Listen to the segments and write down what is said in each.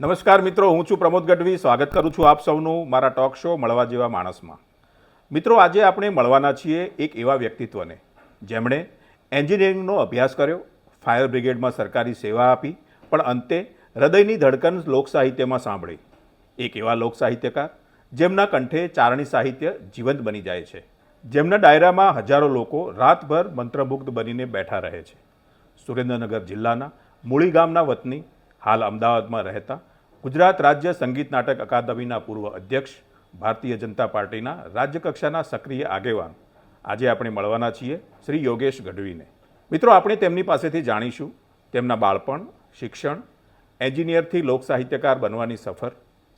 નમસ્કાર મિત્રો, હું છું પ્રમોદ ગઢવી. સ્વાગત કરું છું આપ સૌનું મારા ટોક શો મળવા જેવા માણસમાં. મિત્રો, આજે આપણે મળવાના છીએ એક એવા વ્યક્તિત્વને જેમણે એન્જિનિયરિંગનો અભ્યાસ કર્યો, ફાયર બ્રિગેડમાં સરકારી સેવા આપી, પણ અંતે હૃદયની ધડકન લોકસાહિત્યમાં સાંભળી. એક એવા લોકસાહિત્યકાર જેમના કંઠે ચારણી સાહિત્ય જીવંત બની જાય છે, જેમના ડાયરામાં હજારો લોકો રાતભર મંત્રમુગ્ધ બનીને બેઠા રહે છે. સુરેન્દ્રનગર જિલ્લાના મૂળી ગામના વતની, હાલ અમદાવાદમાં રહેતા, ગુજરાત રાજ્ય સંગીત નાટક અકાદમીના પૂર્વ અધ્યક્ષ, ભારતીય જનતા પાર્ટીના રાજ્યકક્ષાના સક્રિય આગેવાન, આજે આપણે મળવાના છીએ શ્રી યોગેશ ગઢવીને. મિત્રો, આપણે તેમની પાસેથી જાણીશું તેમના બાળપણ, શિક્ષણ, એન્જિનિયરથી લોકસાહિત્યકાર બનવાની સફર,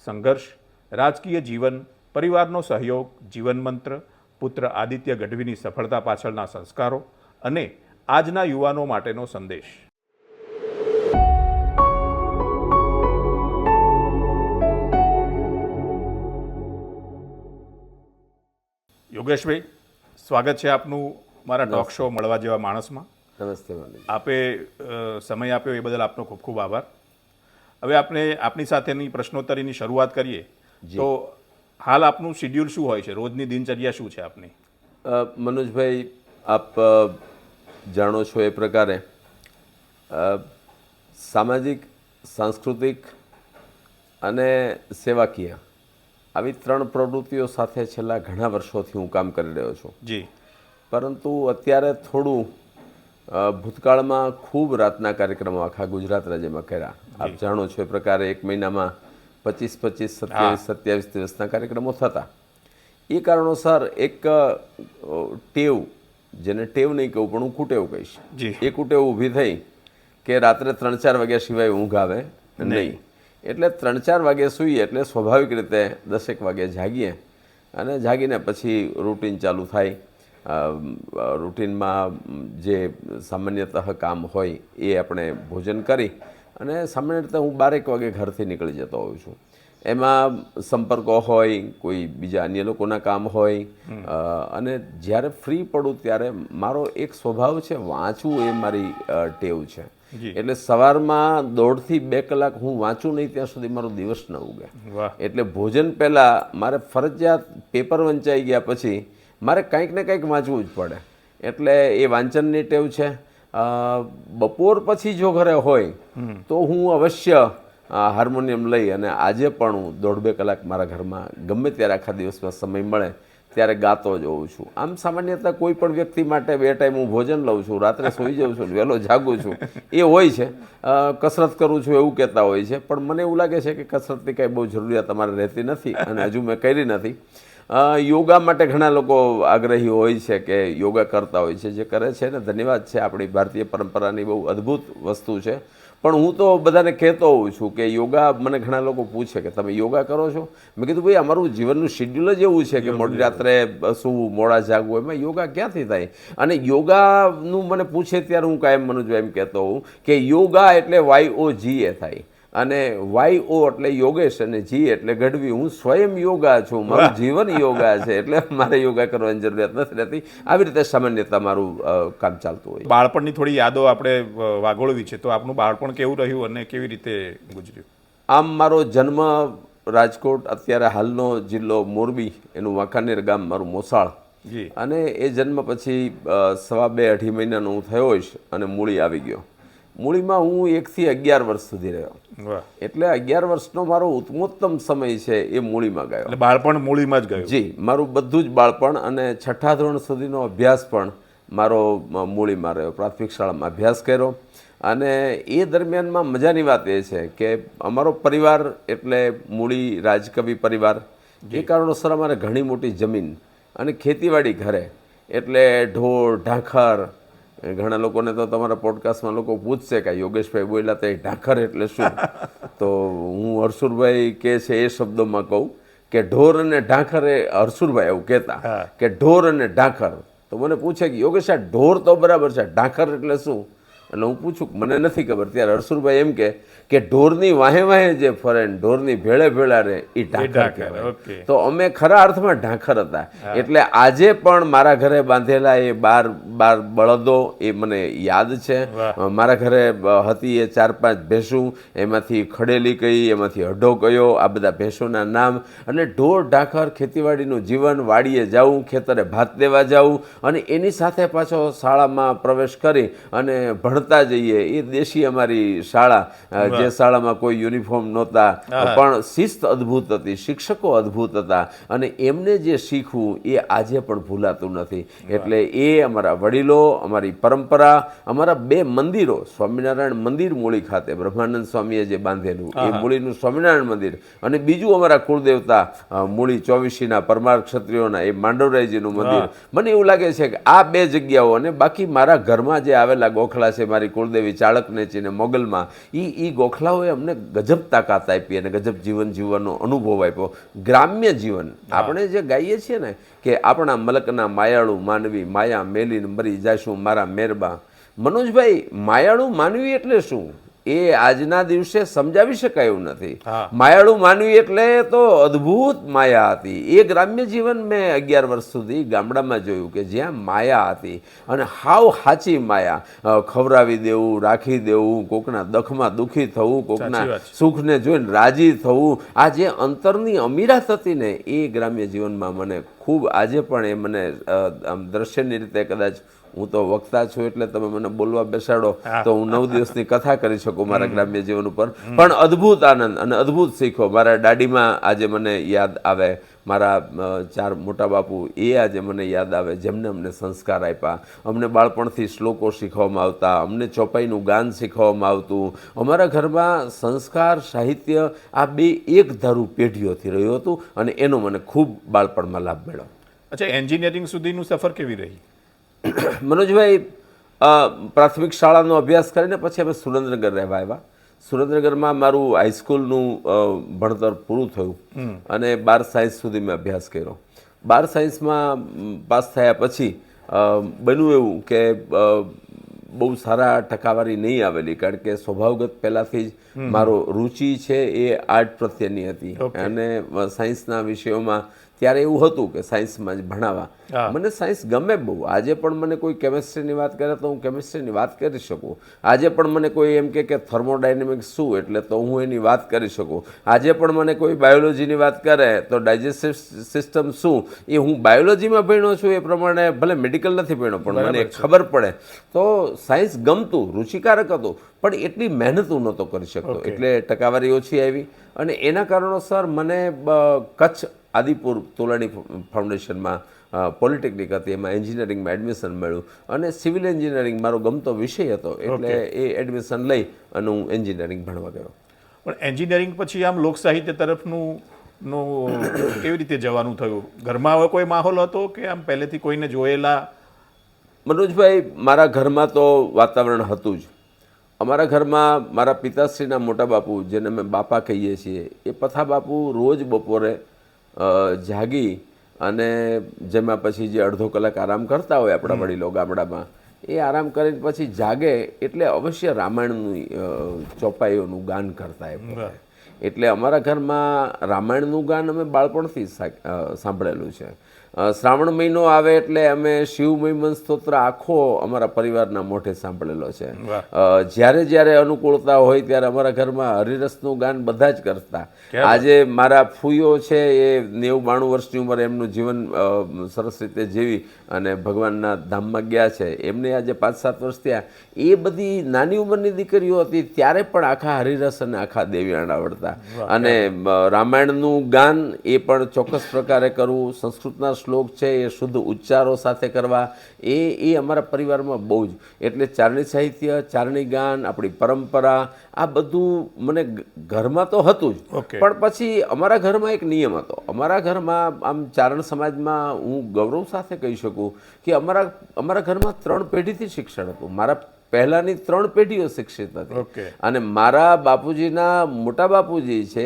સંઘર્ષ, રાજકીય જીવન, પરિવારનો સહયોગ, જીવન મંત્ર, પુત્ર આદિત્ય ગઢવીની સફળતા પાછળના સંસ્કારો અને આજના યુવાનો માટેનો સંદેશ. યોગેશભાઈ, સ્વાગત છે આપનું મારા ટોક શો મળવા જેવા માણસમાં. નમસ્તે. આપે સમય આપ્યો એ બદલ આપનો ખૂબ ખૂબ આભાર. હવે આપણે આપની સાથેની પ્રશ્નોત્તરીની શરૂઆત કરીએ તો હાલ આપનું શિડ્યુલ શું હોય છે? રોજની દિનચર્યા શું છે આપની? મનોજભાઈ, આપ જાણો છો એ પ્રકારે સામાજિક, સાંસ્કૃતિક અને સેવાકીય આવી ત્રણ પ્રવૃત્તિઓ સાથે છેલ્લા ઘણા વર્ષોથી હું કામ કરી રહ્યો છું. જી. પરંતુ અત્યારે થોડું ભૂતકાળમાં ખૂબ રાતના કાર્યક્રમો આખા ગુજરાત રાજ્યમાં કર્યા. આપ જાણો છો એ પ્રકારે એક મહિનામાં 25, 27 દિવસના કાર્યક્રમો થતા. એ કારણોસર એક ટેવ, જેને ટેવ નહીં કહું પણ હું કુટેવ કહીશ, એ કુટેવ ઊભી થઈ કે રાત્રે 3-4 વાગ્યા સિવાય ઊંઘ આવે નહીં. એટલે 3-4 વાગે સૂઈએ એટલે સ્વાભાવિક રીતે 10-1 વાગે જાગીએ અને જાગીને પછી રૂટીન ચાલુ થાય. રૂટીનમાં જે સામાન્યતઃ કામ હોય એ આપણે ભોજન કરી અને સામાન્ય રીતે હું 12-1 વાગે ઘરથી નીકળી જતો હોઉં છું. એમાં સંપર્કો હોય, કોઈ બીજા અન્ય લોકોના કામ હોય, અને જ્યારે ફ્રી પડું ત્યારે મારો એક સ્વભાવ છે વાંચવું, એ મારી ટેવ છે. એટલે સવારમાં 1.5 થી 2 કલાક હું વાંચું નહીં ત્યાં સુધી મારો દિવસ ન ઉગે. એટલે ભોજન પહેલાં મારે ફરજિયાત પેપર વંચાઈ ગયા પછી મારે કંઈક ને કંઈક વાંચવું જ પડે. એટલે એ વાંચનની ટેવ છે. બપોર પછી જો ઘરે હોય તો હું અવશ્ય હાર્મોનિયમ લઈ અને આજે પણ હું 1.5-2 કલાક મારા ઘરમાં ગમે ત્યારે આખા દિવસમાં સમય મળે ત્યારે ગાતો જ હોઉં છું. આમ સામાન્યતઃ કોઈ પણ વ્યક્તિ માટે 2 ટાઈમ હું ભોજન લઉં છું, રાત્રે સૂઈ જાઉં છું, વહેલો જાગું છું, એ હોય છે. કસરત કરું છું એવું કહેતા હોય છે, પણ મને એવું લાગે છે કે કસરતની કાંઈ બહુ જરૂરિયાત અમારે રહેતી નથી અને હજુ મેં કરી નથી. યોગા માટે ઘણા લોકો આગ્રહી હોય છે કે યોગા કરતા હોય છે, જે કરે છે ને ધન્યવાદ છે. આપણી ભારતીય પરંપરાની બહુ અદ્ભુત વસ્તુ છે. પણ હું તો બધાને કહેતો હોઉં છું કે યોગા, મને ઘણા લોકો પૂછે કે તમે યોગા કરો છો? મેં કીધું ભાઈ, અમારું જીવનનું શિડ્યુલ જ એવું છે કે મોડી રાત્રે શું મોડા જાગવું, એમાં યોગા ક્યાંથી થાય? અને યોગાનું મને પૂછે ત્યારે હું કાયમ મનોજભાઈ એમ કહેતો હોઉં કે યોગા એટલે YOGA થાય, અને YO એટલે યોગેશ અને G એટલે ગઢવી. હું સ્વયં યોગા છું, મારું જીવન યોગા છે, એટલે મારે યોગા કરવાની જરૂરિયાત નથી રહેતી. આવી રીતે સામાન્યતા મારું કામ ચાલતું હોય. બાળપણની થોડી યાદો આપણે વાગોળવી છે, તો આપનું બાળપણ કેવું રહ્યું અને કેવી રીતે ગુજર્યું? આમ મારો જન્મ રાજકોટ, અત્યારે હાલનો જિલ્લો મોરબી, એનું વાંકાનેર ગામ મારું મોસાળ, અને એ જન્મ પછી 2.5-2.5 મહિનાનો હું થયો હોઈશ અને મૂળી આવી ગયો. મૂળીમાં હું 1 થી 11 વર્ષ સુધી રહ્યો. એટલે 11 વર્ષનો મારો ઉત્તમોત્તમ સમય છે એ મૂળીમાં ગયો. એટલે બાળપણ મૂળીમાં જ ગયું? જી, મારું બધું જ બાળપણ અને 6ઠ્ઠા ધોરણ સુધીનો અભ્યાસ પણ મારો મૂળીમાં રહ્યો. પ્રાથમિક શાળામાં અભ્યાસ કર્યો અને એ દરમિયાનમાં મજાની વાત એ છે કે અમારો પરિવાર એટલે મૂળી રાજકવિ પરિવાર. એ કારણોસર અમારે ઘણી મોટી જમીન અને ખેતીવાડી ઘરે. એટલે ઢોર, ઢાંખર, ઘણા લોકોને તો તમારા પોડકાસ્ટમાં લોકો પૂછશે કે યોગેશભાઈ બોલ્યા તો એ ઢાંખર એટલે શું? તો હું હરસુરભાઈ કહે છે એ શબ્દોમાં કહું કે ઢોર અને ઢાંખર, એ હરસુરભાઈ એવું કહેતા કે ઢોર અને ઢાંખર. તો મને પૂછે કે યોગેશ, આ ઢોર તો બરાબર છે, ઢાંખર એટલે શું? એટલે હું પૂછું કે મને નથી ખબર, ત્યારે હરસુરભાઈ એમ કે ઢોરની વાહે વાહે જે ફરે ને ઢોરની ભેળે ભેળા રહે એ ઢાંખર કહેવાય. તો અમે ખરા અર્થમાં ઢાંખર હતા. એટલે આજે પણ મારા ઘરે બાંધેલા એ 12 બળદો એ મને યાદ છે. મારા ઘરે હતી એ 4-5 ભેંસું, એમાંથી ખડેલી કઈ, એમાંથી અઢો કયો, આ બધા ભેંસોના નામ. અને ઢોર ઢાંખર, ખેતીવાડીનું જીવન, વાડીએ જવું, ખેતરે ભાત દેવા જવું, અને એની સાથે પાછો શાળામાં પ્રવેશ કરી અને ભણતા જઈએ. એ દેશી અમારી શાળા, જે શાળામાં કોઈ યુનિફોર્મ નહોતા, પણ શિસ્ત અદ્ભુત હતી, શિક્ષકો અદ્ભુત હતા, અને એમને જે શીખવું એ આજે પણ ભૂલાતું નથી. એટલે એ અમારા વડીલો, અમારી પરંપરા, અમારા 2 મંદિરો, સ્વામિનારાયણ મંદિર મૂળી ખાતે બ્રહ્માનંદ સ્વામીએ જે બાંધેલું એ મૂળીનું સ્વામિનારાયણ મંદિર, અને બીજું અમારા કુળદેવતા મૂળી 24ના પરમાર ક્ષત્રિયોના એ માંડવરાયજીનું મંદિર. મને એવું લાગે છે કે આ 2 જગ્યાઓ, અને બાકી મારા ઘરમાં જે આવેલા ગોખલા છે, મારી કુળદેવી ચાળકનેચી ને મોગલમાં, એ ગોખલાઓએ અમને ગજબ તાકાત આપી અને ગજબ જીવન જીવવાનો અનુભવ આપ્યો. ગ્રામ્ય જીવન આપણે જે ગાઈએ છીએ ને કે આપણા મલકના માયાળું માનવી, માયા મેલીને મરી જાશું મારા મેરબા. મનોજભાઈ, માયાળું માનવી એટલે શું એ આજના દિવસે સમજાવી શકાય એવું નથી. માયાળું માનવી એટલે તો અદ્ભુત માયા હતી. એ ગ્રામ્ય જીવન મેં 11 વર્ષ સુધી ગામડામાં જોયું કે જ્યાં માયા હતી, અને હાવ સાચી માયા. ખવડાવી દેવું, રાખી દેવું, કોકના દખમાં દુઃખી થવું, કોકના સુખને જોઈને રાજી થવું, આ જે અંતરની અમીરાત હતી ને એ ગ્રામ્ય જીવનમાં મને ખૂબ, આજે પણ એ મને દ્રશ્યની રીતે, કદાચ હું તો વક્તા છું એટલે તમે મને બોલવા બેસાડો તો હું 9 દિવસની કથા કરી શકું મારા ગ્રામ્ય જીવન ઉપર. પણ અદ્ભુત આનંદ અને અદ્ભુત શીખો. મારા દાડીમાં આજે મને યાદ આવે, મારા 4 મોટા બાપુ એ આજે મને યાદ આવે, જેમને અમને સંસ્કાર આપ્યા. અમને બાળપણથી શ્લોકો શીખવામાં આવતા, અમને ચોપાઈનું ગાન શીખવામાં આવતું. અમારા ઘરમાં સંસ્કાર, સાહિત્ય આ 2 એક ધારું પેઢીઓથી રહ્યું હતું, અને એનો મને ખૂબ બાળપણમાં લાભ મળ્યો. અચ્છા, એન્જિનિયરિંગ સુધીનું સફર કેવી રહી? મનોજભાઈ, પ્રાથમિક શાળાનો અભ્યાસ કરીને પછી અમે સુરેન્દ્રનગર રહેવા આવ્યા. સુરેન્દ્રનગરમાં મારું હાઈસ્કૂલનું ભણતર પૂરું થયું, અને 12 સાયન્સ સુધી મેં અભ્યાસ કર્યો. 12 સાયન્સમાં પાસ થયા પછી બન્યું એવું કે બહુ સારા ટકાવારી નહીં આવેલી, કારણ કે સ્વભાવગત પહેલાંથી જ મારો રુચિ છે એ આર્ટ પ્રત્યેની હતી, અને સાયન્સના વિષયોમાં ત્યારે એવું હતું કે સાયન્સમાં જ ભણાવવા. મને સાયન્સ ગમે બહુ. આજે પણ મને કોઈ કેમેસ્ટ્રીની વાત કરે તો હું કેમેસ્ટ્રીની વાત કરી શકું. આજે પણ મને કોઈ એમ કે થર્મોડાયનેમિક્સ શું, એટલે તો હું એની વાત કરી શકું. આજે પણ મને કોઈ બાયોલોજીની વાત કરે તો ડાયજેસ્ટિવ સિસ્ટમ શું, એ હું બાયોલોજીમાં ભણ્યો છું, એ પ્રમાણે ભલે મેડિકલ નથી ભણ્યો પણ મને ખબર પડે. તો સાયન્સ ગમતું, રુચિકારક હતું, પણ એટલી મહેનત હું નહોતો કરી શકતો, એટલે ટકાવારી ઓછી આવી. અને એના કારણોસર મને કચ્છ આદિપુર તોલાણી ફાઉન્ડેશનમાં પોલિટેકનિક હતી, એમાં એન્જિનિયરિંગમાં એડમિશન મળ્યું, અને સિવિલ એન્જિનિયરિંગ મારો ગમતો વિષય હતો, એટલે એ એડમિશન લઈ અને હું એન્જિનિયરિંગ ભણવા ગયો. પણ એન્જિનિયરિંગ પછી આમ લોક સાહિત્ય તરફનું કેવી રીતે જવાનું થયું? ઘરમાં હવે કોઈ માહોલ હતો કે આમ પહેલેથી કોઈને જોયેલા? મનોજભાઈ, મારા ઘરમાં તો વાતાવરણ હતું જ. અમારા ઘરમાં મારા પિતાશ્રીના મોટા બાપુ, જેને અમે બાપા કહીએ છીએ, એ પથા બાપુ રોજ બપોરે જાગી અને જેમાં પછી જે અડધો કલાક આરામ કરતા હોય આપણા વડીલો ગામડામાં, એ આરામ કરીને પછી જાગે એટલે અવશ્ય રામાયણનું ચોપાઈઓનું ગાન કરતા એ. એટલે અમારા ઘરમાં રામાયણનું ગાન અમે બાળપણથી સાંભળેલું છે. શ્રાવણ મહિનો આવે એટલે અમે શિવમહિમન સ્તોત્ર આખો અમારા પરિવારના મોઢે સાંભળેલો છે. જ્યારે જ્યારે અનુકૂળતા હોય ત્યારે અમારા ઘરમાં હરિરસનું ગાન બધા જ કરતા. આજે મારા ફૂઈઓ છે એ 90-92 વર્ષની ઉંમરે એમનું જીવન સરસ રીતે જીવી અને ભગવાનના ધામમાં ગયા છે. એમને આજે 5-7 વર્ષ થયા. એ બધી નાની ઉંમરની દીકરીઓ હતી ત્યારે પણ આખા હરિરસ અને આખા દેવ્યાણ આવડતા. અને રામાયણનું ગાન એ પણ ચોક્કસ પ્રકારે કરવું, સંસ્કૃતના શ્લોક છે એ શુદ્ધ ઉચ્ચારો સાથે કરવા, એ અમારા પરિવારમાં બહુ જ. એટલે ચારણી સાહિત્ય, ચારણી ગાન, આપણી પરંપરા, આ બધું મને ઘરમાં તો હતું જ. પણ પછી અમારા ઘરમાં એક નિયમ હતો. અમારા ઘરમાં આમ ચારણ સમાજમાં હું ગૌરવ સાથે કહી શકું કે અમારા ઘરમાં 3 પેઢીથી શિક્ષણ હતું. મારા પહેલાની 3 પેઢીઓ શિક્ષિત હતી. ઓકે. અને મારા બાપુજીના મોટા બાપુજી છે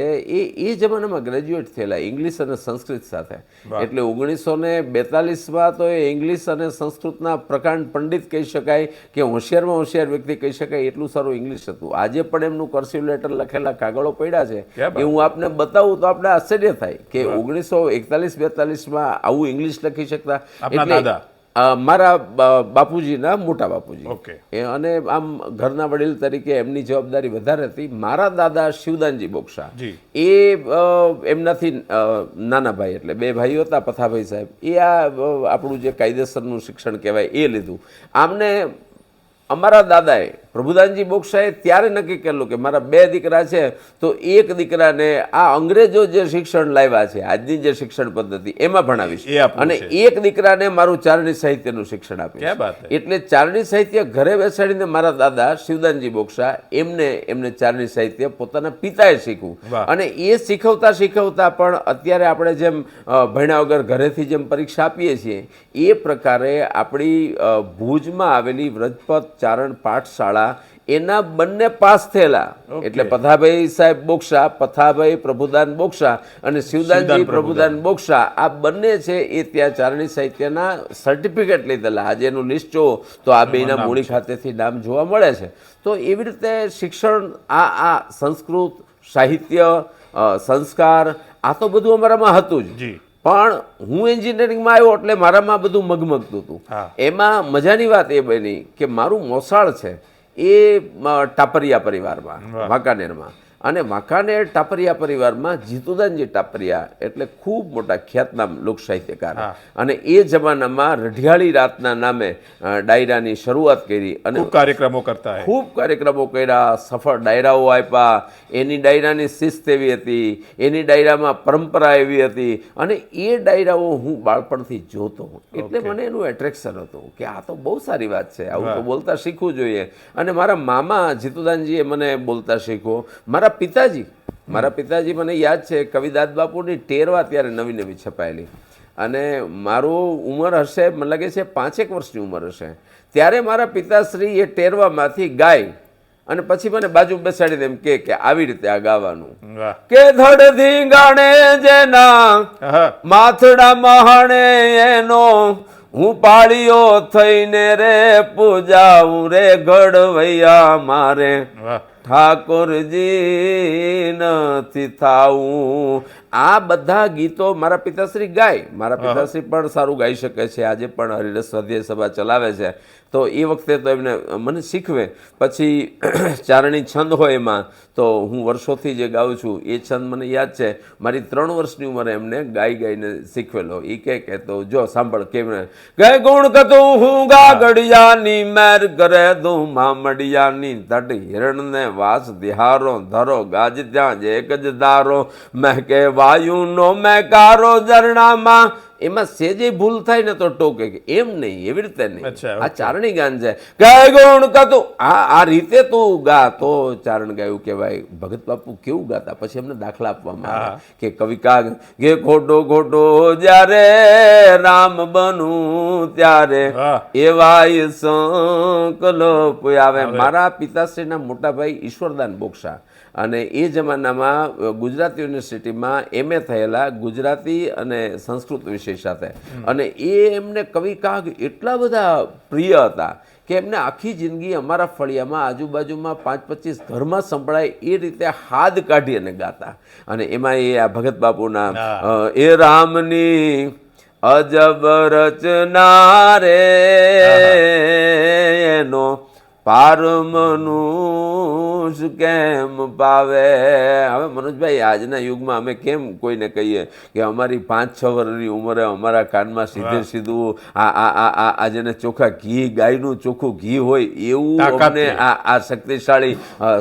એ જમાનામાં ગ્રેજ્યુએટ થયેલા ઇંગ્લિશ અને સંસ્કૃત સાથે. એટલે 1942માં તો એ ઇંગ્લિશ અને સંસ્કૃતના પ્રકાંડ પંડિત કહી શકાય કે હોશિયારમાં હોશિયાર વ્યક્તિ કહી શકાય, એટલું સારું ઇંગ્લિશ હતું. આજે પણ એમનું કર્સિવ લેટર લખેલા કાગળો પડ્યા છે એ હું આપને બતાવું તો આપણે આશ્ચર્ય થાય કે 1941-42માં આવું ઇંગ્લિશ લખી શકતા. એટલે મારા બાપુજીના મોટા બાપુજી અને આમ ઘરના વડીલ તરીકે એમની જવાબદારી વધારે હતી. મારા દાદા શિવદાનજી બોક્ષા એ એમનાથી નાના ભાઈ, એટલે 2 ભાઈઓ હતા પથાભાઈ સાહેબ, એ આપણું જે કાયદેસરનું શિક્ષણ કહેવાય એ લીધું. આમને અમારા દાદાએ પ્રભુદાનજી બોક્ષાએ ત્યારે નક્કી કરેલું કે મારા 2 દીકરા છે તો એક દીકરાને આ અંગ્રેજો જે શિક્ષણ લાવ્યા છે આજની જે શિક્ષણ પદ્ધતિ એમાં ભણાવીશ અને એક દીકરાને મારું ચારણી સાહિત્યનું શિક્ષણ આપીશ. એટલે ચારણી સાહિત્ય ઘરે બેસાડીને મારા દાદા શિવદાનજી બોક્ષા એમને ચારણી સાહિત્ય પોતાના પિતાએ શીખવું અને એ શીખવતા શીખવતા પણ અત્યારે આપણે જેમ ભણ્યા વગર ઘરેથી જેમ પરીક્ષા આપીએ છીએ એ પ્રકારે આપણી ભુજમાં આવેલી વ્રજપત ચારણ પાઠશાળા એના બંને પાસ થયેલા. એટલે પથાભાઈ સાહેબ બોક્ષા, પથાભાઈ પ્રભુદાન બોક્ષા અને શિવદાનજી પ્રભુદાન બોક્ષા આ બંને છે એ ત્યાં ચારણી સાહિત્યના સર્ટિફિકેટ લીધેલા. આજે એનું લિસ્ટ જુઓ તો આ બેના મૂળી ખાતેથી નામ જોવા મળે છે. તો એવી રીતે શિક્ષણ આ સંસ્કૃત સાહિત્ય સંસ્કાર આ તો બધું અમારામાં હતું જ. પણ હું એન્જિનિયરિંગમાં આવ્યો એટલે મારામાં બધું મગમગતું હતું. એમાં મજાની વાત એ બની કે મારું મોસાળ છે એ ટાપરિયા પરિવારમાં વાંકાનેરમાં, અને વાંકાનેર ટાપરિયા પરિવારમાં જીતુદાનજી ટાપરિયા એટલે ખૂબ મોટા ખ્યાતનામ લોક સાહિત્યકાર, અને એ જમાનામાં રઢિયાળી રાતના નામે ડાયરાની શરૂઆત કરી અને ખૂબ કાર્યક્રમો કર્યા, સફળ ડાયરાઓ આપ્યા. એની ડાયરાની શિસ્ત એવી હતી, એની ડાયરામાં પરંપરા એવી હતી, અને એ ડાયરાઓ હું બાળપણથી જોતો. એટલે મને એનું એટ્રેક્શન હતું કે આ તો બહુ સારી વાત છે, આવું તો બોલતા શીખવું જોઈએ. અને મારા મામા જીતુદાનજીએ મને બોલતા શીખવો. મારા પિતાજી મને યાદ છે કવિદાસ બાપુની ટેરવા ત્યારે નવી નવી છપાયેલી, અને મારું ઉંમર હશે મને લાગે છે 5 વર્ષની ઉંમર હશે ત્યારે મારા પિતાશ્રી એ ટેરવામાંથી ગાય અને પછી મને બાજુ બેસાડીને એમ કે આવી રીતે આ ગાવાનું કે ધડ ધીંગાણે જેના માથડા મહાણે એનો હું પાળીઓ થઈને રે પૂજાવું રે ઘડવૈયા મારે ઠાકોરજી નથી થાવું. આ બધા ગીતો મારા પિતાશ્રી ગાય. મારા પિતાશ્રી પણ સારું ગાઈ શકે છે, આજે પણ હરિરસ સ્વાધ્યાય સભા ચલાવે છે. તો એ વખતે તો એમને મને શીખવે. પછી ચારણી છંદ હોય એમાં તો હું વર્ષોથી જે ગાઉં છું એ છંદ મને યાદ છે મારી 3 વર્ષની ઉંમરે એમને ગાઈને શીખવેલો. એ કે તો જો સાંભળ કેમ ગય ગુણ કતું હું ગાગડિયાની મેર કરે દઉં મામડિયાની તટ હિરણને વાસ દિહારો ધરો ગાજ ત્યાં જ એક જ ધારો મહેકે વાયુનો મહેકારો ઝરણામાં. એમાં સેજે ભૂલ થાય ને તો ટોકે કે એમ નહીં, એવી રીતે નહીં, આ ચારણી ગાન છે. ગાય ગુણ કતું આ રીતે તું ગા તો ચારણ ગાયું કહેવાય. ભગત બાપુ કેવું ગાતા, પછી એમને દાખલા આપવામાં આવે કે કવિ કાગ ગે ખોટો ખોટો જ્યારે રામ બનું ત્યારે એવાય સંકલ્પ આવે. મારા પિતાશ્રીના મોટા ભાઈ ઈશ્વરદાન બોક્ષા, અને એ જમાનામાં ગુજરાત યુનિવર્સિટીમાં MA થયેલા ગુજરાતી અને સંસ્કૃત વિષય સાથે, અને એ એમને કવિ કાગ એટલા બધા પ્રિય હતા કે એમને આખી જિંદગી અમારા ફળિયામાં આજુબાજુમાં 5-25 ઘરમાં સંભળાય એ રીતે હાદ કાઢી અને ગાતા. અને એમાં એ આ ભગત બાપુના એ રામની અજબ રચના રે એનો પાર મનુષ્ય કેમ પાવે. હવે મનોજભાઈ આજના યુગમાં અમે કેમ કોઈને કહીએ કે અમારી 5-6 વર્ષની ઉંમરે અમારા કાનમાં સીધે સીધું આ જેને ચોખ્ખા ઘી ગાયનું ચોખ્ખું ઘી હોય એવું અમને આ શક્તિશાળી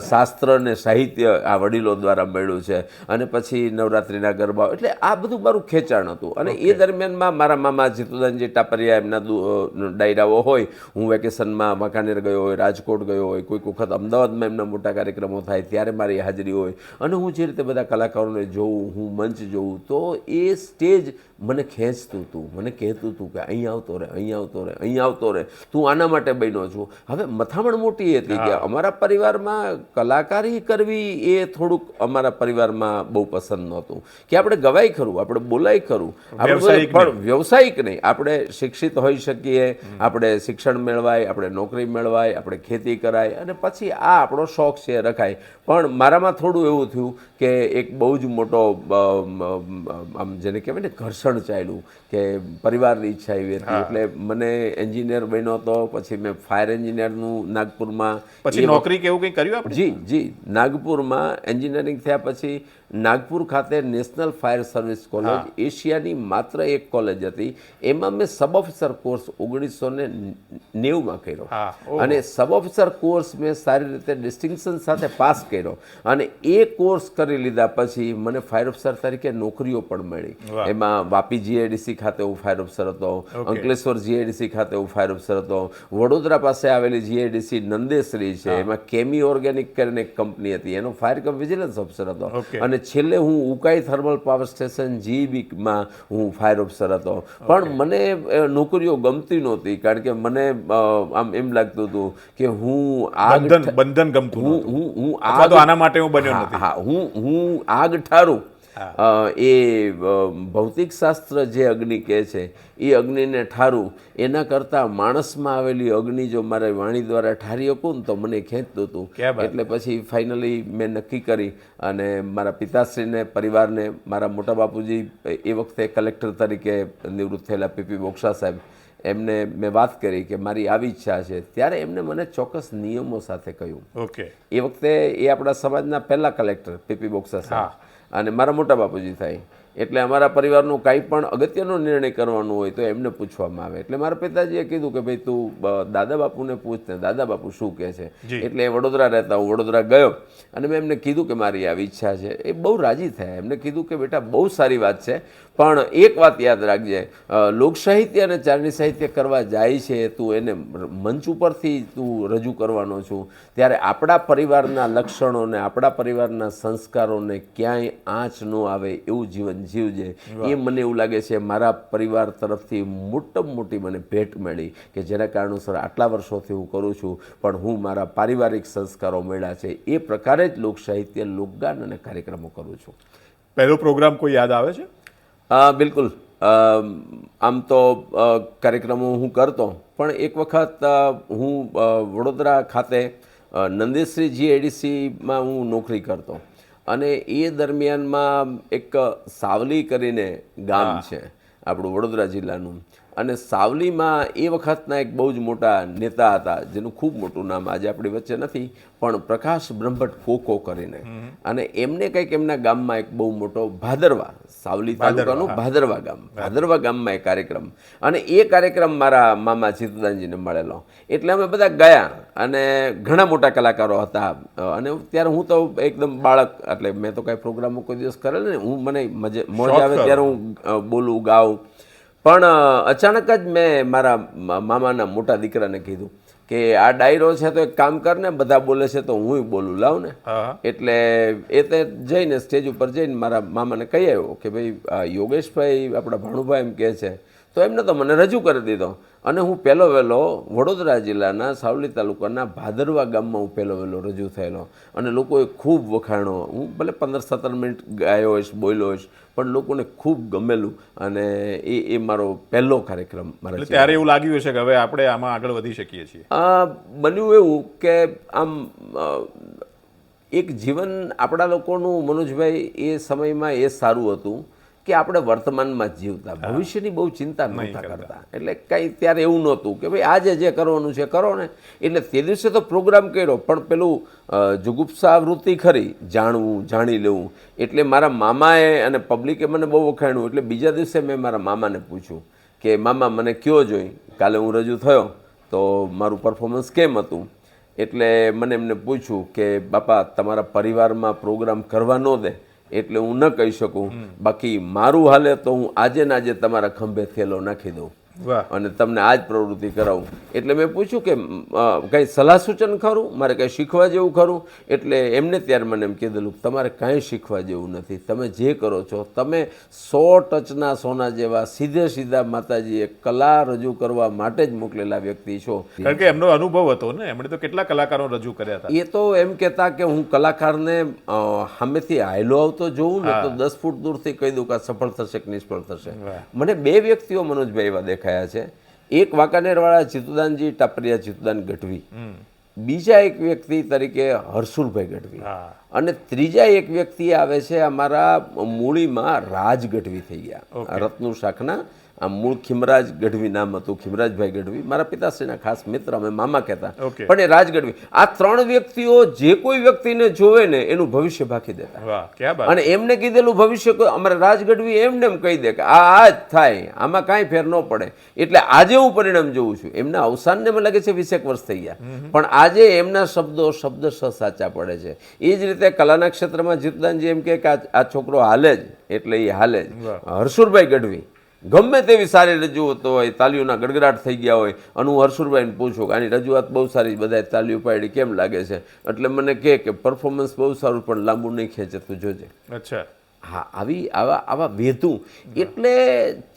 શાસ્ત્ર અને સાહિત્ય આ વડીલો દ્વારા મળ્યું છે. અને પછી નવરાત્રિના ગરબા, એટલે આ બધું મારું ખેંચાણ હતું. અને એ દરમિયાનમાં મારા મામા જીતુદાનજી ટાપરિયા એમના ડાયરાઓ હોય, હું વેકેશનમાં વાંકાનેર ગયો હોય, રાજકોટ ગયો હોય, કોઈક વખત અમદાવાદમાં એમના મોટા કાર્યક્રમો થાય ત્યારે મારી હાજરી હોય, અને હું જે રીતે બધા કલાકારોને જોઉં, હું મંચ જોઉં, તો એ સ્ટેજ મને ખેંચતું હતું, મને કહેતું હતું કે અહીં આવતો રહે, અહીં આવતો રહે, અહીં આવતો રહે, તું આના માટે બન્યો છું. હવે મથામણ મોટી હતી કે અમારા પરિવારમાં કલાકારી કરવી એ થોડુંક અમારા પરિવારમાં બહુ પસંદ નહોતું, કે આપણે ગવાય ખરું, આપણે બોલાય ખરું, આપણે પણ વ્યવસાયિક નહીં. આપણે શિક્ષિત હોઈ શકીએ, આપણે શિક્ષણ મેળવાય, આપણે નોકરી મેળવાય, આપણે ખેતી કરાય અને પછી આ આપણો શોખ છે રખાય. પણ મારામાં થોડું એવું થયું કે એક બહુ જ મોટો આમ જેને કહેવાય ને ઘર્ષણ ચાલ્યું કે પરિવારની ઈચ્છા એવી હતી. એટલે મને એન્જિનિયર બન્યો હતો, પછી મેં ફાયર એન્જિનિયરનું નાગપુરમાં પછી નોકરી કેવું કંઈ કર્યું આપણે? જી નાગપુરમાં એન્જિનિયરિંગ થયા પછી નાગપુર ખાતે નેશનલ ફાયર સર્વિસ કોલેજ, એશિયાની માત્ર એક કોલેજ હતી, એમાં મેં સબ ઓફિસર કોર્સ 1990માં કર્યો અને સબ ઓફિસર કોર્સ મેં સારી રીતે ડિસ્ટિંક્શન સાથે પાસ કર્યો અને એ કોર્સ કરી લીધા પછી મને ફાયર ઓફિસર તરીકે નોકરીઓ પણ મળી. એમાં વાપી જીઆઈડીસી ખાતે હું ફાયર ઓફિસર હતો, અંકલેશ્વર જીઆઈડીસી ખાતે હું ફાયર ઓફિસર હતો, વડોદરા પાસે આવેલી જીઆઈડીસી નંદેશ્રી છે એમાં કેમી ઓર્ગેનિક કરીને એક કંપની હતી, એનો ફાયર કમ વિજિલન્સ ઓફિસર હતો અને છેલ્લે હું ઉકાઈ થર્મલ પાવર સ્ટેશન જીબીમાં હું ફાયર ઓફિસર હતો. પણ મને નોકરીઓ ગમતી નહોતી કારણ કે મને આમ એમ લાગતું હતું કે હું બંધન ગમતું, હું આના માટે હું બન્યો નથી. હા, હું આગ ઠારું. એ ભૌતિક શાસ્ત્ર જે અગ્નિ કહે છે એ અગ્નિને ઠારું, એના કરતાં માણસમાં આવેલી અગ્નિ જો મારે વાણી દ્વારા ઠારી શકું ને તો મને ખેંચતું હતું. એટલે પછી ફાઇનલી મેં નક્કી કરી અને મારા પિતાશ્રીને, પરિવારને, મારા મોટા બાપુજી એ વખતે કલેક્ટર તરીકે નિવૃત્ત થયેલા પીપી બોક્સા સાહેબ, એમને મેં વાત કરી કે મારી આવી ઈચ્છા છે. ત્યારે એમને મને ચોક્કસ નિયમો સાથે કહ્યું. એ વખતે એ આપણા સમાજના પહેલા કલેક્ટર પીપી બોક્સા સાહેબ અને મારા મોટા બાપુજી થાય. એટલે અમારા પરિવારનો કાંઈ પણ અગત્યનો નિર્ણય કરવાનો હોય તો એમને પૂછવામાં આવે. એટલે મારા પિતાજીએ કીધું કે ભાઈ તું દાદા બાપુને પૂછ ને દાદા બાપુ શું કહે છે. એટલે એ વડોદરા રહેતા, હું વડોદરા ગયો અને મેં એમને કીધું કે મારી આવી ઈચ્છા છે. એ બહુ રાજી થયા. એમને કીધું કે બેટા બહુ સારી વાત છે, પણ એક વાત યાદ રાખજે, લોક સાહિત્ય અને ચારણી સાહિત્ય કરવા જાય છે તું, એને મંચ ઉપરથી તું રજૂ કરવાનો છું, ત્યારે આપણા પરિવારના લક્ષણોને, આપણા પરિવારના સંસ્કારોને ક્યાંય આંચ ન આવે એવું જીવન જીવજે. એ મને એવું લાગે છે મારા પરિવાર તરફથી મોટામાં મોટી મને ભેટ મળી કે જેના કારણોસર આટલા વર્ષોથી હું કરું છું, પણ હું મારા પારિવારિક સંસ્કારો મળ્યા છે એ પ્રકારે જ લોક સાહિત્ય, લોકગાન અને કાર્યક્રમો કરું છું. પહેલો પ્રોગ્રામ કોઈ યાદ આવે છે? બિલકુલ. આમ તો કાર્યક્રમો હું કરતો, પણ એક વખત હું વડોદરા ખાતે નંદેશ્રી જીઆઈડીસીમાં હું નોકરી કરતો અને એ દરમિયાનમાં એક સાવલી કરીને ગામ છે આપણું વડોદરા જિલ્લાનું, અને સાવલીમાં એ વખતના એક બહુ જ મોટા નેતા હતા જેનું ખૂબ મોટું નામ આજે આપણી વચ્ચે નથી, પણ પ્રકાશ બ્રહ્મભટ્ટ કોકો કરીને, અને એમને કંઈક એમના ગામમાં એક બહુ મોટો ભાદરવા, સાવલી તાલુકાનું ભાદરવા ગામ, ભાદરવા ગામમાં એક કાર્યક્રમ, અને એ કાર્યક્રમ મારા મામા ચિત્તદાનજીને મળેલો. એટલે અમે બધા ગયા અને ઘણા મોટા કલાકારો હતા અને ત્યારે હું તો એકદમ બાળક, એટલે મેં તો કાંઈ પ્રોગ્રામો કોઈ દિવસ કરેલ ને, હું મને મોજ આવે ત્યારે હું બોલું ગાઉં. પણ અચાનક જ મેં મારા મામાના મોટા દીકરાને કીધું કે આ ડાયરો છે તો એક કામ કર ને, બધા બોલે છે તો હું બોલું, લાવ ને. એટલે એ તે જઈને સ્ટેજ ઉપર જઈને મારા મામાને કહી આવ્યો કે ભાઈ યોગેશભાઈ આપણા ભાણુભાઈ એમ કહે છે, તો એમને તો મને રજૂ કરી દીધો અને હું પહેલો વહેલો વડોદરા જિલ્લાના સાવલી તાલુકાના ભાદરવા ગામમાં હું પહેલો વહેલો રજૂ થયેલો અને લોકોએ ખૂબ વખાણો. હું ભલે 15-17 મિનિટ ગાયો હોઈશ, બોલ્યો હોઈશ, પણ લોકોને ખૂબ ગમેલું અને એ મારો પહેલો કાર્યક્રમ મારા. ત્યારે એવું લાગ્યું છે કે હવે આપણે આમાં આગળ વધી શકીએ છીએ? બન્યું એવું કે આમ એક જીવન આપણા લોકોનું, મનોજભાઈ, એ સમયમાં એ સારું હતું કે આપણે વર્તમાનમાં જ જીવતા, ભવિષ્યની બહુ ચિંતા નહોતા કરતા. એટલે કંઈ ત્યારે એવું નહોતું કે ભાઈ આજે જે કરવાનું છે કરો ને. એટલે તે દિવસે તો પ્રોગ્રામ કર્યો, પણ પેલું જુગુપ્સા વૃત્તિ ખરી, જાણવું, જાણી લેવું. એટલે મારા મામાએ અને પબ્લિકે મને બહુ વખાણ્યું. એટલે બીજા દિવસે મેં મારા મામાને પૂછ્યું કે મામા મને કયો જોઈ, કાલે હું રજૂ થયો તો મારું પરફોર્મન્સ કેમ હતું. એટલે મને એમને પૂછ્યું કે બાપા તમારા પરિવારમાં પ્રોગ્રામ કરવા ન દે એટલે હું ન કહી શકું, બાકી મારું હાલે તો હું આજે ને આજે તમારા ખંભે થેલો નાખી દઉં. વાહ. અને તમને આ જ પ્રવૃત્તિ કરાવું. એટલે મેં પૂછ્યું કે કંઈ સલાહ સૂચન ખરું, મારે કંઈ શીખવા જેવું ખરું? એટલે એમને ત્યારે મને એમ કીધેલું તમારે કાંઈ શીખવા જેવું નથી, તમે જે કરો છો તમે 100 ટચના સોના જેવા સીધા માતાજીએ કલા રજૂ કરવા માટે જ મોકલેલા વ્યક્તિ છો. કારણ કે એમનો અનુભવ હતો ને, એમણે તો કેટલા કલાકારો રજૂ કર્યા હતા. એ તો એમ કહેતા કે હું કલાકારને સામેથી હાયલો આવતો જોઉં ને તો 10 ફૂટ દૂરથી કહી દઉં કે આ સફળ થશે કે નિષ્ફળ થશે. મને 2 વ્યક્તિઓ મનોજભાઈ એવા દેખાયા છે. એક વાંકાનેરવાળા જીતુદાનજી ટાપરિયા, જીતુદાન ગઢવી, બીજા એક વ્યક્તિ તરીકે હર્ષુલભાઈ ગઢવી, અને ત્રીજા એક વ્યક્તિ આવે છે અમારા મૂળીમાં રાજ ગઢવી થઈ ગયા, રત્નુ શાખના. આ મૂળ ખીમરાજ ગઢવી નામ હતું, ખીમરાજભાઈ ગઢવી મારા પિતાશ્રીના ખાસ મિત્ર, અમે મામા કહેતા, પણ એ રાજ ગઢવી. આ 3 વ્યક્તિઓ જે કોઈ વ્યક્તિને જોવે ને એનું ભવિષ્ય ભાખી દેતા. અને એમને કીધેલું ભવિષ્ય અમારે રાજ ગઢવી એમને એમ કહી દે કે આ જ થાય, આમાં કાંઈ ફેર ન પડે. એટલે આજે હું પરિણામ જોઉં છું. એમના અવસાનને મને લાગે છે 20 વર્ષ થઈ ગયા, પણ આજે એમના શબ્દો શબ્દશઃ સાચા પડે છે. એ જ રીતે કલાના ક્ષેત્રમાં જીતુદાનજી એમ કે આ છોકરો હાલે જ એટલે એ હાલે જ. હર્ષુરભાઈ ગઢવી ગમે તેવી સારી રજૂઆત હોય, તાલીઓના ગડગડાટ થઈ ગયા હોય, અને હું હર્ષુરભાઈને પૂછું કે આની રજૂઆત બહુ સારી, બધાએ તાલીઓ પાડી, કેમ લાગે છે? એટલે મને કહે કે પરફોર્મન્સ બહુ સારું પણ લાંબુ નહીં ખેંચે, તું જોજે. અચ્છા. હા, આવા વેધું. એટલે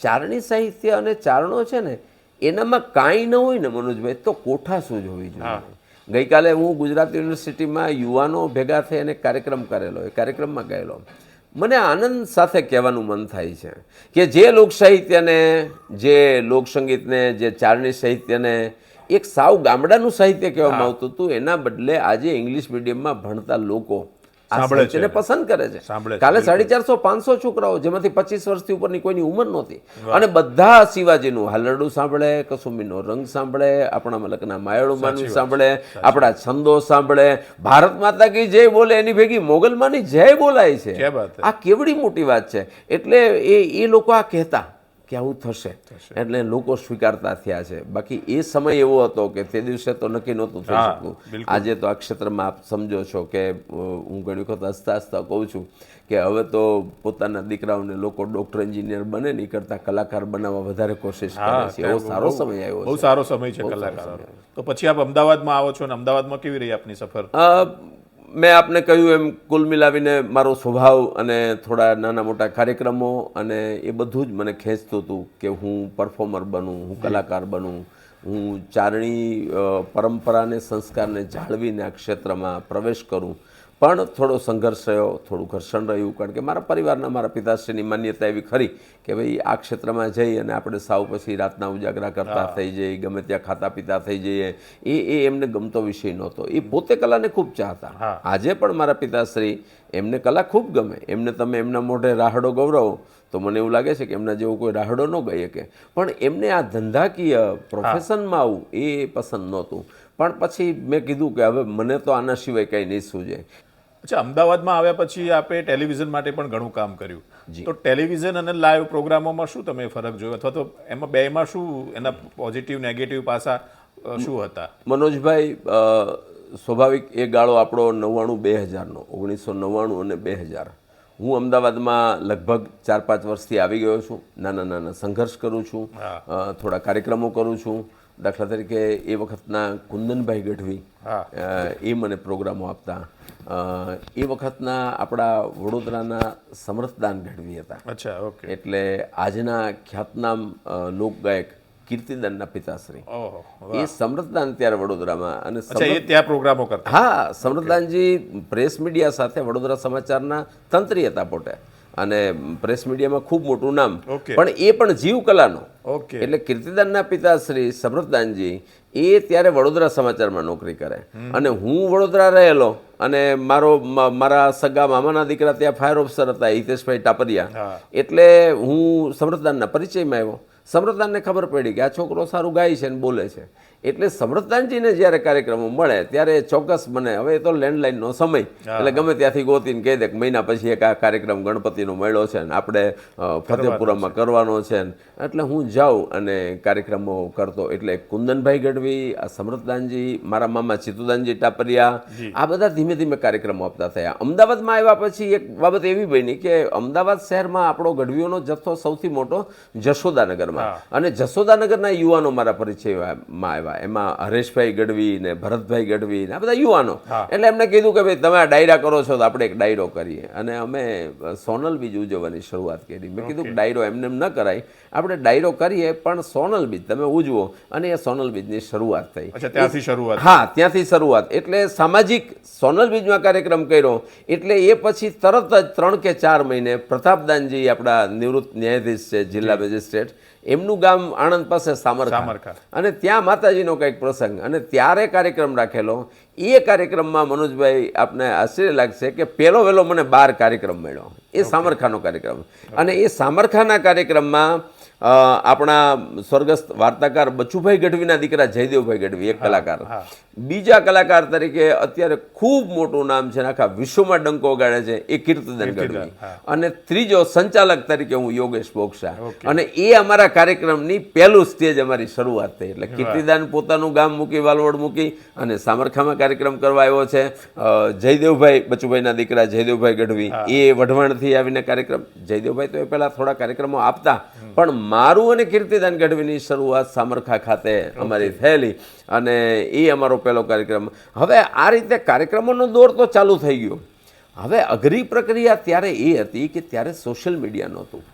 ચારણી સાહિત્ય અને ચારણો છે ને, એનામાં કાંઈ ન હોય ને મનોજભાઈ તો કોઠાસૂઝ હોવી જોઈએ. ગઈકાલે હું ગુજરાત યુનિવર્સિટીમાં યુવાનો ભેગા થઈ અને કાર્યક્રમ કરેલો, એ કાર્યક્રમમાં ગયેલો. મને આનંદ સાથે કહેવાનું મન થાય છે કે જે લોકસાહિત્યને, જે લોકસંગીતને, જે ચારણી સાહિત્યને એક સાવ ગામડાનું સાહિત્ય કહેવામાં આવતું હતું, એના બદલે આજે ઇંગ્લિશ મીડિયમમાં ભણતા લોકો આ સાહિત્યને પસંદ કરે છે. કાલે 450-500 છોકરાઓ, જેમાંથી 25 વર્ષથી ઉપરની કોઈની ઉંમર નહોતી, અને બધા શિવાજીનું હાલરડું સાંભળે, કસુંબીનો રંગ સાંભળે, આપણા મલકના માયળું માનવી સાંભળે, આપણા છંદો સાંભળે, ભારત માતા કી જય બોલે એની ભેગી મોગલમાની જય બોલાય છે. આ કેવડી મોટી વાત છે. એટલે એ લોકો આ કહેતા કે આવું થશે, એટલે લોકો સ્વીકારતા થયા છે. બાકી એ સમય એવો હતો કે તે દિવસે તો નક્કી નહોતું થઈ શકતું. આજે તો આ ક્ષેત્રમાં આપ સમજો છો કે હું ઘણી વખત હસતા કહું છું કે હવે તો પોતાના દીકરાઓને લોકો ડૉક્ટર, એન્જિનિયર બને નહીં કરતા કલાકાર બનાવવા વધારે કોશિશ કરે છે. એવો સારો સમય આવ્યો છે, બહુ સારો સમય છે કલાકારો. તો પછી આપ અમદાવાદમાં આવો છો, અને અમદાવાદમાં કેવી રહી આપની સફર? મેં આપને કહ્યું એમ કુલ મિલાવીને મારો સ્વભાવ અને થોડા નાના મોટા કાર્યક્રમો અને એ બધું જ મને ખેંચતું હતું કે હું પરફોર્મર બનું, હું કલાકાર બનું, હું ચારણી પરંપરાને, સંસ્કારને જાળવીને આ ક્ષેત્રમાં પ્રવેશ કરું. પણ થોડો સંઘર્ષ રહ્યો, થોડું ઘર્ષણ રહ્યું, કારણ કે મારા પરિવારના, મારા પિતાશ્રીની માન્યતા એવી ખરી કે ભાઈ આ ક્ષેત્રમાં જઈ અને આપણે સાવ પછી રાતના ઉજાગરા કરતા થઈ જઈએ, ગમે ત્યાં ખાતા પીતા થઈ જઈએ, એ એમને ગમતો વિષય નહોતો. એ પોતે કલાને ખૂબ ચાહતા. આજે પણ મારા પિતાશ્રી, એમને કલા ખૂબ ગમે. એમને તમે એમના મોઢે રાહડો ગૌરવો તો મને એવું લાગે છે કે એમના જેવો કોઈ રાહડો ન ગઈ શકે. પણ એમને આ ધંધાકીય પ્રોફેશનમાં આવું એ પસંદ નહોતું. પણ પછી મેં કીધું કે હવે મને તો આના સિવાય કંઈ નહીં સૂઝે. અચ્છા, અમદાવાદમાં આવ્યા પછી આપે ટેલિવિઝન માટે પણ ઘણું કામ કર્યું. તો ટેલિવિઝન અને લાઈવ પ્રોગ્રામોમાં શું તમે ફરક જોયો, અથવા તો એમાં બેમાં શું એના પોઝિટિવ નેગેટિવ પાસા શું હતા? મનોજભાઈ, સ્વાભાવિક એ ગાળો આપણો 99-2000નો, 1999 અને 2000. હું અમદાવાદમાં લગભગ 4-5 વર્ષથી આવી ગયો છું. નાના સંઘર્ષ કરું છું, થોડા કાર્યક્રમો કરું છું. દાખલા તરીકે એ વખતના કુંદનભાઈ ગઢવી એ મને પ્રોગ્રામો આપતા. એ વખતના આપણા વડોદરાના સમર્થદાન ગઢવી હતા. અચ્છા, ઓકે. એટલે આજના ખ્યાતનામ લોકગાયક કીર્તિદાનના પિતાશ્રી, એ સમર્થદાન ત્યારે વડોદરામાં, અને ત્યાં પ્રોગ્રામો કરતા. હા, સમર્થદાનજી પ્રેસ મીડિયા સાથે વડોદરા સમાચારના તંત્રી હતા પોતે, અને પ્રેસ મીડિયામાં ખૂબ મોટું નામ, પણ એ પણ જીવ કલાનો. એટલે કીર્તિદાનના પિતાશ્રી સમૃદ્ધાનજી એ ત્યારે વડોદરા સમાચારમાં નોકરી કરે, અને હું વડોદરા રહેલો, અને મારા સગા મામાના દીકરા ત્યાં ફાયર ઓફિસર હતા, હિતેશભાઈ ટાપરિયા. એટલે હું સમૃદ્ધાનના પરિચયમાં આવ્યો. સમૃદ્ધાનને ખબર પડી કે આ છોકરો સારું ગાય છે અને બોલે છે. એટલે સમૃદ્ધાનજીને જ્યારે કાર્યક્રમો મળે ત્યારે ચોક્કસ મને, હવે તો લેન્ડલાઇનનો સમય, એટલે ગમે ત્યાંથી ગોતીને કહી દે કે મહિના પછી એક આ કાર્યક્રમ ગણપતિનો મળ્યો છે ને આપણે ફતેપુરામાં કરવાનો છે ને. એટલે હું જાઉં અને કાર્યક્રમો કરતો. એટલે કુંદનભાઈ ગઢવી, આ સમૃદ્ધાનજી, મારા મામા ચિતુદાનજી ટાપરિયા, આ બધા ધીમે ધીમે કાર્યક્રમો આપતા થયા. અમદાવાદમાં આવ્યા પછી એક બાબત એવી બની કે અમદાવાદ શહેરમાં આપણો ગઢવીઓનો જથ્થો સૌથી મોટો જશોદાનગરમાં જસોદાનગરમાં. અને જસોદાનગરના યુવાનો મારા પરિચયમાં આવ્યા, એમાં હરેશભાઈ ગઢવી ને ભરતભાઈ ગઢવી ને આ બધા યુવાનો. એટલે એમને કીધું કે ભાઈ તમે આ ડાયરા કરો છો તો આપણે એક ડાયરો કરીએ, અને અમે સોનલ બીજ ઉજવવાની શરૂઆત કરી. મેં કીધું કે ડાયરો એમને એમ ન કરાય, આપણે ડાયરો કરીએ પણ સોનલ બીજ તમે ઉજવો, અને એ સોનલ બીજની શરૂઆત થઈ. ત્યાંથી શરૂઆત. હા, ત્યાંથી શરૂઆત. એટલે સામાજિક સોનલ બીજમાં કાર્યક્રમ કર્યો. એટલે એ પછી તરત જ 3 કે 4 મહિને પ્રતાપદાનજી આપણા નિવૃત્ત ન્યાયાધીશ છે, જિલ્લા મેજિસ્ટ્રેટ, એમનું ગામ આણંદ પાસે સામરખા, અને ત્યાં માતાજીનો કંઈક પ્રસંગ, અને ત્યારે કાર્યક્રમ રાખેલો. એ કાર્યક્રમમાં મનોજભાઈ આપને આશ્ચર્ય લાગશે કે પહેલો વહેલો મને 12 કાર્યક્રમ મળ્યો. એ સામરખાનો કાર્યક્રમ. અને એ સામરખાના કાર્યક્રમમાં આપણા સ્વર્ગસ્થ વાર્તાકાર બચુભાઈ ગઢવીના દીકરા જયદેવભાઈ ગઢવી એક કલાકાર, બીજા કલાકાર તરીકે અત્યારે ખૂબ મોટું નામ છે, આખા વિશ્વમાં ડંકો વગાડે છે, એ કીર્તિદાન ગઢવી, અને ત્રીજો સંચાલક તરીકે હું યોગેશ બોક્ષા. અને એ અમારા કાર્યક્રમની પહેલું સ્ટેજ અમારી શરૂઆત થઈ. એટલે કીર્તિદાન પોતાનું ગામ મૂકી, વાલવડ મૂકી, અને સામરખામાં કાર્યક્રમ કરવા આવ્યો છે. જયદેવભાઈ બચુભાઈના દીકરા જયદેવભાઈ ગઢવી એ વઢવાણથી આવીને કાર્યક્રમ, જયદેવભાઈ તો એ પહેલા થોડા કાર્યક્રમો આપતા, પણ મારું અને કીર્તિદાન ગઢવીની શરૂઆત સામરખા ખાતે અમારી થયેલી, અને એ અમારો પહેલો કાર્યક્રમ. હવે આ રીતે કાર્યક્રમોનો દોર તો ચાલુ થઈ ગયો. હવે અઘરી પ્રક્રિયા ત્યારે એ હતી કે ત્યારે સોશિયલ મીડિયા નહોતું,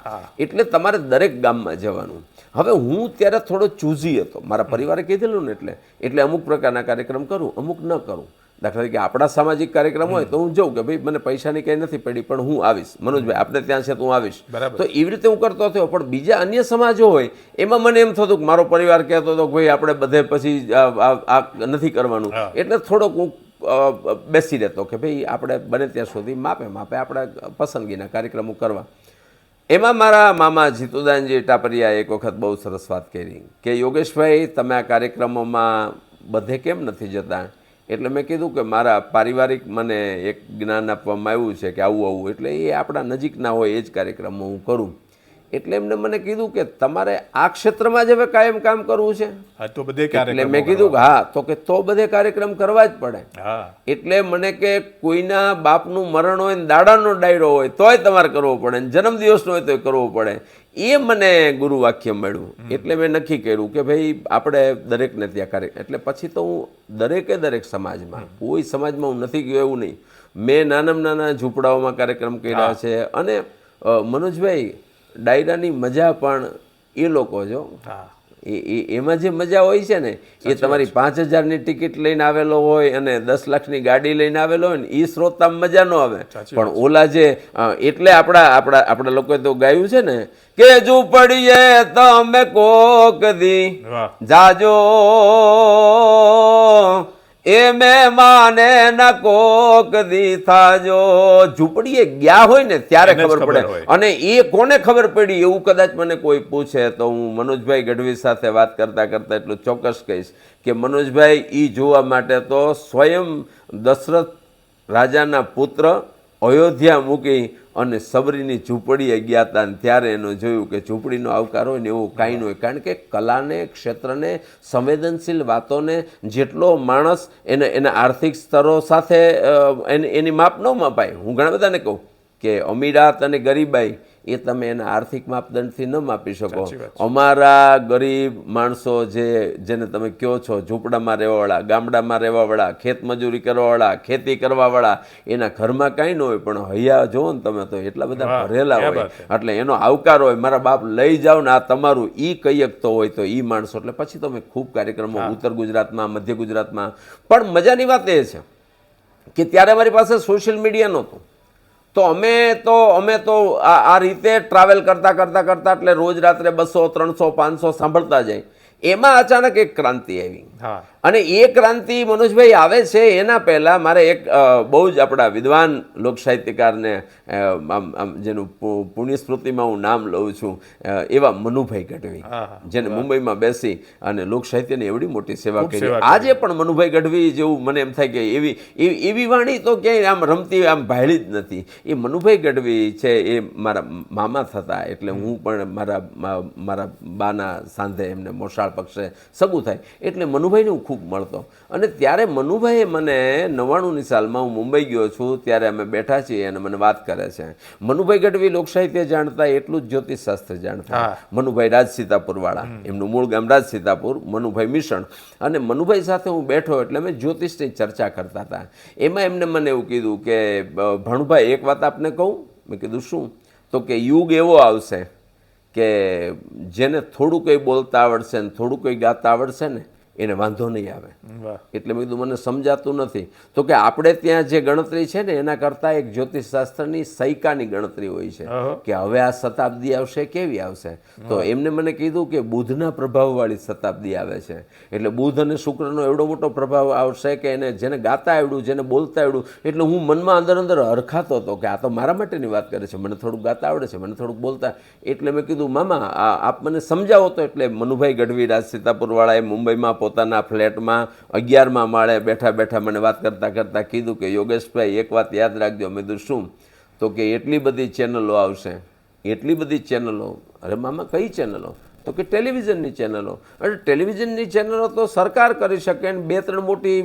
એટલે તમારે દરેક ગામમાં જવાનું. હવે હું ત્યારે થોડો ચૂઝી હતો, મારા પરિવારે કીધેલું ને, એટલે અમુક પ્રકારના કાર્યક્રમ કરું, અમુક ન કરું. દાખલા તરીકે આપણા સામાજિક કાર્યક્રમ હોય તો હું જઉં કે ભાઈ મને પૈસાની કંઈ નથી પડી પણ હું આવીશ, મનોજભાઈ આપણે ત્યાં છે તો હું આવીશ. તો એવી રીતે હું કરતો થયો. પણ બીજા અન્ય સમાજો હોય એમાં મને એમ થતું કે મારો પરિવાર કહેતો હતો કે ભાઈ આપણે બધે પછી આ નથી કરવાનું, એટલે થોડોક હું બેસી રહેતો કે ભાઈ આપણે બને ત્યાં સુધી માપે આપણે પસંદગીના કાર્યક્રમો કરવા. એમાં મારા મામા જીતુદાનજી ટાપરિયા એક વખત બહુ સરસ વાત કરી કે યોગેશભાઈ તમે આ કાર્યક્રમોમાં બધે કેમ નથી જતા? એટલે મેં કીધું કે મારા પારિવારિક મને એક જ્ઞાન આપવામાં આવ્યું છે કે આવું, એટલે એ આપણા નજીકના હોય એ જ કાર્યક્રમો હું કરું. એટલે એમને મને કીધું કે તમારે આ ક્ષેત્રમાં જ હવે કાયમ કામ કરવું છે? એટલે મેં કીધું કે હા, તો કે તો બધે કાર્યક્રમ કરવા જ પડે. એટલે મને કે કોઈના બાપનું મરણ હોય ને દાડાનો ડાયરો હોય તોય તમારે કરવો પડે, ને જન્મદિવસનો હોય તોય કરવો પડે. એ મને ગુરુ વાક્ય મળ્યું. એટલે મેં નક્કી કર્યું કે ભાઈ આપણે દરેકને ત્યાં કાર્ય. એટલે પછી તો હું દરેક સમાજમાં, કોઈ સમાજમાં હું નથી ગયો એવું નહીં. મેં નાના ઝૂંપડાઓમાં કાર્યક્રમ કર્યા છે. અને મનોજભાઈ ડાયરાની મજા પણ એ લોકો જો એમાં જે મજા હોય છે ને, એ તમારી 5000ની ટિકિટ લઈને આવેલો હોય અને 10 લાખની ગાડી લઈને આવેલો હોય ને, એ શ્રોતામાં મજા ન આવે. પણ ઓલા જે એટલે આપણા લોકોએ તો ગાયું છે ને કે ઝૂંપડીએ તમે કોક દી જાજો એ મહેમાને ના કોક દી થાજો. ઝૂંપડીએ ગયા હોય ને ત્યારે ખબર પડે. અને એ કોને ખબર પડી એવું કદાચ મને કોઈ પૂછે તો હું મનોજભાઈ ગઢવી સાથે વાત કરતા એટલું ચોક્કસ કહીશ કે મનોજભાઈ ઈ જોવા માટે તો સ્વયં દશરથ રાજાના પુત્ર અયોધ્યા મૂકી અને સબરીની ઝૂંપડીએ ગયા હતા, ને ત્યારે એનું જોયું કે ઝૂંપડીનો આવકાર હોય ને એવું કાંઈ ન હોય. કારણ કે કલાને, ક્ષેત્રને, સંવેદનશીલ વાતોને જેટલો માણસ એના આર્થિક સ્તરો સાથે એની માપ ન મપાય. હું ઘણા બધાને કહું કે અમીરાત અને ગરીબાઈ એ તમે એના આર્થિક માપદંડથી ન માપી શકો. અમારા ગરીબ માણસો જેને તમે કહો છો ઝૂંપડામાં રહેવાવાળા, ગામડામાં રહેવાવાળા, ખેતમજૂરી કરવાવાળા, ખેતી કરવાવાળા, એના ઘરમાં કાંઈ ન હોય પણ હૈયા જોવો ને તમે તો એટલા બધા ભરેલા હોય. એટલે એનો આવકાર હોય, મારા બાપ લઈ જાઓ ને આ તમારું, એ કહી શકતો હોય તો એ માણસો. એટલે પછી તો મેં ખૂબ કાર્યક્રમો ઉત્તર ગુજરાતમાં, મધ્ય ગુજરાતમાં. પણ મજાની વાત એ છે કે ત્યારે અમારી પાસે સોશિયલ મીડિયા નહોતું. તો અમે તો આ રીતે ટ્રાવેલ કરતા એટલે રોજ રાત્રે 200, 300, 500 સાંભળતા જાય. એમાં અચાનક એક ક્રાંતિ આવી. અને એ ક્રાંતિ મનોજભાઈ આવે છે એના પહેલાં મારે એક બહુ જ આપણા વિદ્વાન લોક સાહિત્યકારને જેનું પુણ્ય સ્મૃતિમાં હું નામ લઉં છું એવા મનુભાઈ ગઢવી, જેને મુંબઈમાં બેસી અને લોક સાહિત્યની એવડી મોટી સેવા કરી. આજે પણ મનુભાઈ ગઢવી જેવું મને એમ થાય કે એવી વાણી તો ક્યાંય આમ રમતી આમ ભાળી જ નથી. એ મનુભાઈ ગઢવી છે એ મારા મામા થતા. એટલે હું પણ મારા બાના સાંધે એમને મોસાળ નાળ પક્ષે સગું થાય. એટલે મનુભાઈને હું ખૂબ મળતો. અને ત્યારે મનુભાઈએ મને 99ની સાલમાં હું મુંબઈ ગયો છું ત્યારે અમે બેઠા છીએ અને મને વાત કરે છે. મનુભાઈ ગઢવી લોકસાહિત્ય જાણતા એટલું જ જ્યોતિષશાસ્ત્ર જાણતા. મનુભાઈ રાજસીતાપુરવાળા, એમનું મૂળ ગામ રાજસીતાપુર, મનુભાઈ મિશન. અને મનુભાઈ સાથે હું બેઠો એટલે અમે જ્યોતિષની ચર્ચા કરતા હતા. એમાં એમને મને એવું કીધું કે ભણુભાઈ એક વાત આપને કહું. મેં કીધું શું? તો કે યુગ એવો આવશે કે જેને થોડું કંઈ બોલતા આવડશે ને થોડું કંઈ ગાતા આવડશે ને એને વાંધો નહીં આવે. એટલે મેં કીધું મને સમજાતું નથી. તો કે આપણે ત્યાં જે ગણતરી છે ને એના કરતાં એક જ્યોતિષશાસ્ત્રની સૈકાની ગણતરી હોય છે કે હવે આ શતાબ્દી આવશે કેવી આવશે. તો એમને મને કીધું કે બુધના પ્રભાવવાળી શતાબ્દી આવે છે. એટલે બુધ અને શુક્રનો એવડો મોટો પ્રભાવ આવશે કે એને જેને ગાતા આવડ્યું, જેને બોલતા આવડ્યું. એટલે હું મનમાં અંદર અંદર હરખાતો હતો કે આ તો મારા માટેની વાત કરે છે, મને થોડુંક ગાતા આવડે છે, મને થોડુંક બોલતા. એટલે મેં કીધું મામા આપ મને સમજાવો તો. એટલે મનુભાઈ ગઢવી રાજસીતાપુરવાળાએ મુંબઈમાં પોતાના ફ્લેટમાં 11મા માળે બેઠા બેઠા મને વાત કરતાં કરતાં કીધું કે યોગેશભાઈ એક વાત યાદ રાખજો. મેં કીધું શું? તો કે એટલી બધી ચેનલો આવશે, એટલી બધી ચેનલો. અરે મામા કઈ ચેનલો? તો કે ટેલિવિઝનની ચેનલો. અને ટેલિવિઝનની ચેનલો તો સરકાર કરી શકે ને 2-3 મોટી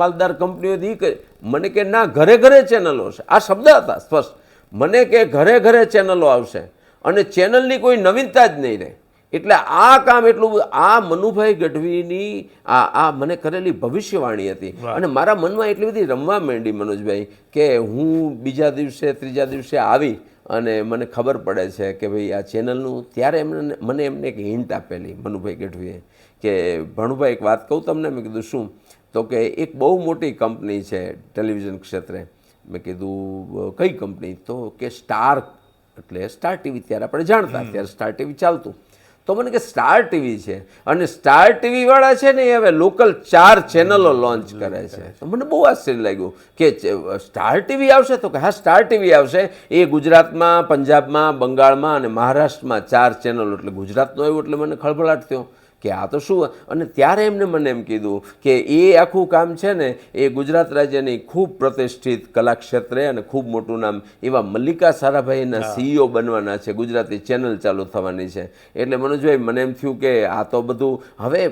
માલદાર કંપનીઓ કરી. મને કે ના, ઘરે ઘરે ચેનલો છે. આ શબ્દ હતા સ્પષ્ટ. મને કે ઘરે ઘરે ચેનલો આવશે અને ચેનલની કોઈ નવીનતા જ નહીં રહે. એટલે આ કામ એટલું, આ મનુભાઈ ગઢવીની આ મને કરેલી ભવિષ્યવાણી હતી. અને મારા મનમાં એટલી બધી રમવા માંડી મનોજભાઈ કે હું બીજા દિવસે 3જા દિવસે આવી અને મને ખબર પડે છે કે ભાઈ આ ચેનલનું. ત્યારે મને એમને એક હિન્ટ આપેલી મનુભાઈ ગઢવીએ કે ભણુભાઈ એક વાત કહું તમને. મેં કીધું શું? તો કે એક બહુ મોટી કંપની છે ટેલિવિઝન ક્ષેત્રે. મેં કીધું કઈ કંપની? તો કે સ્ટાર, એટલે સ્ટાર ટીવી. ત્યારે આપણે જાણતા, ત્યારે સ્ટાર ટીવી ચાલતું. તો મને કે સ્ટાર ટીવી છે અને સ્ટાર ટીવી વાળા છે ને એ હવે લોકલ 4 ચેનલો લોન્ચ કરે છે. તો મને બહુ આશ્ચર્ય લાગ્યું કે સ્ટાર ટીવી આવશે. તો કે હા, સ્ટાર ટીવી આવશે. એ ગુજરાતમાં, પંજાબમાં, બંગાળમાં અને મહારાષ્ટ્રમાં 4 ચેનલો. એટલે ગુજરાતનો આવ્યું એટલે મને ખળભળાટ થયો કે આ તો શું. અને ત્યારે એમને મને એમ કીધું કે એ આખું કામ છે ને એ ગુજરાત રાજ્યની ખૂબ પ્રતિષ્ઠિત કલાક્ષેત્રે અને ખૂબ મોટું નામ એવા મલ્લિકા સારાભાઈના CEO બનવાના છે. ગુજરાતી ચેનલ ચાલુ થવાની છે. એટલે મનોજભાઈ મને એમ થયું કે આ તો બધું હવે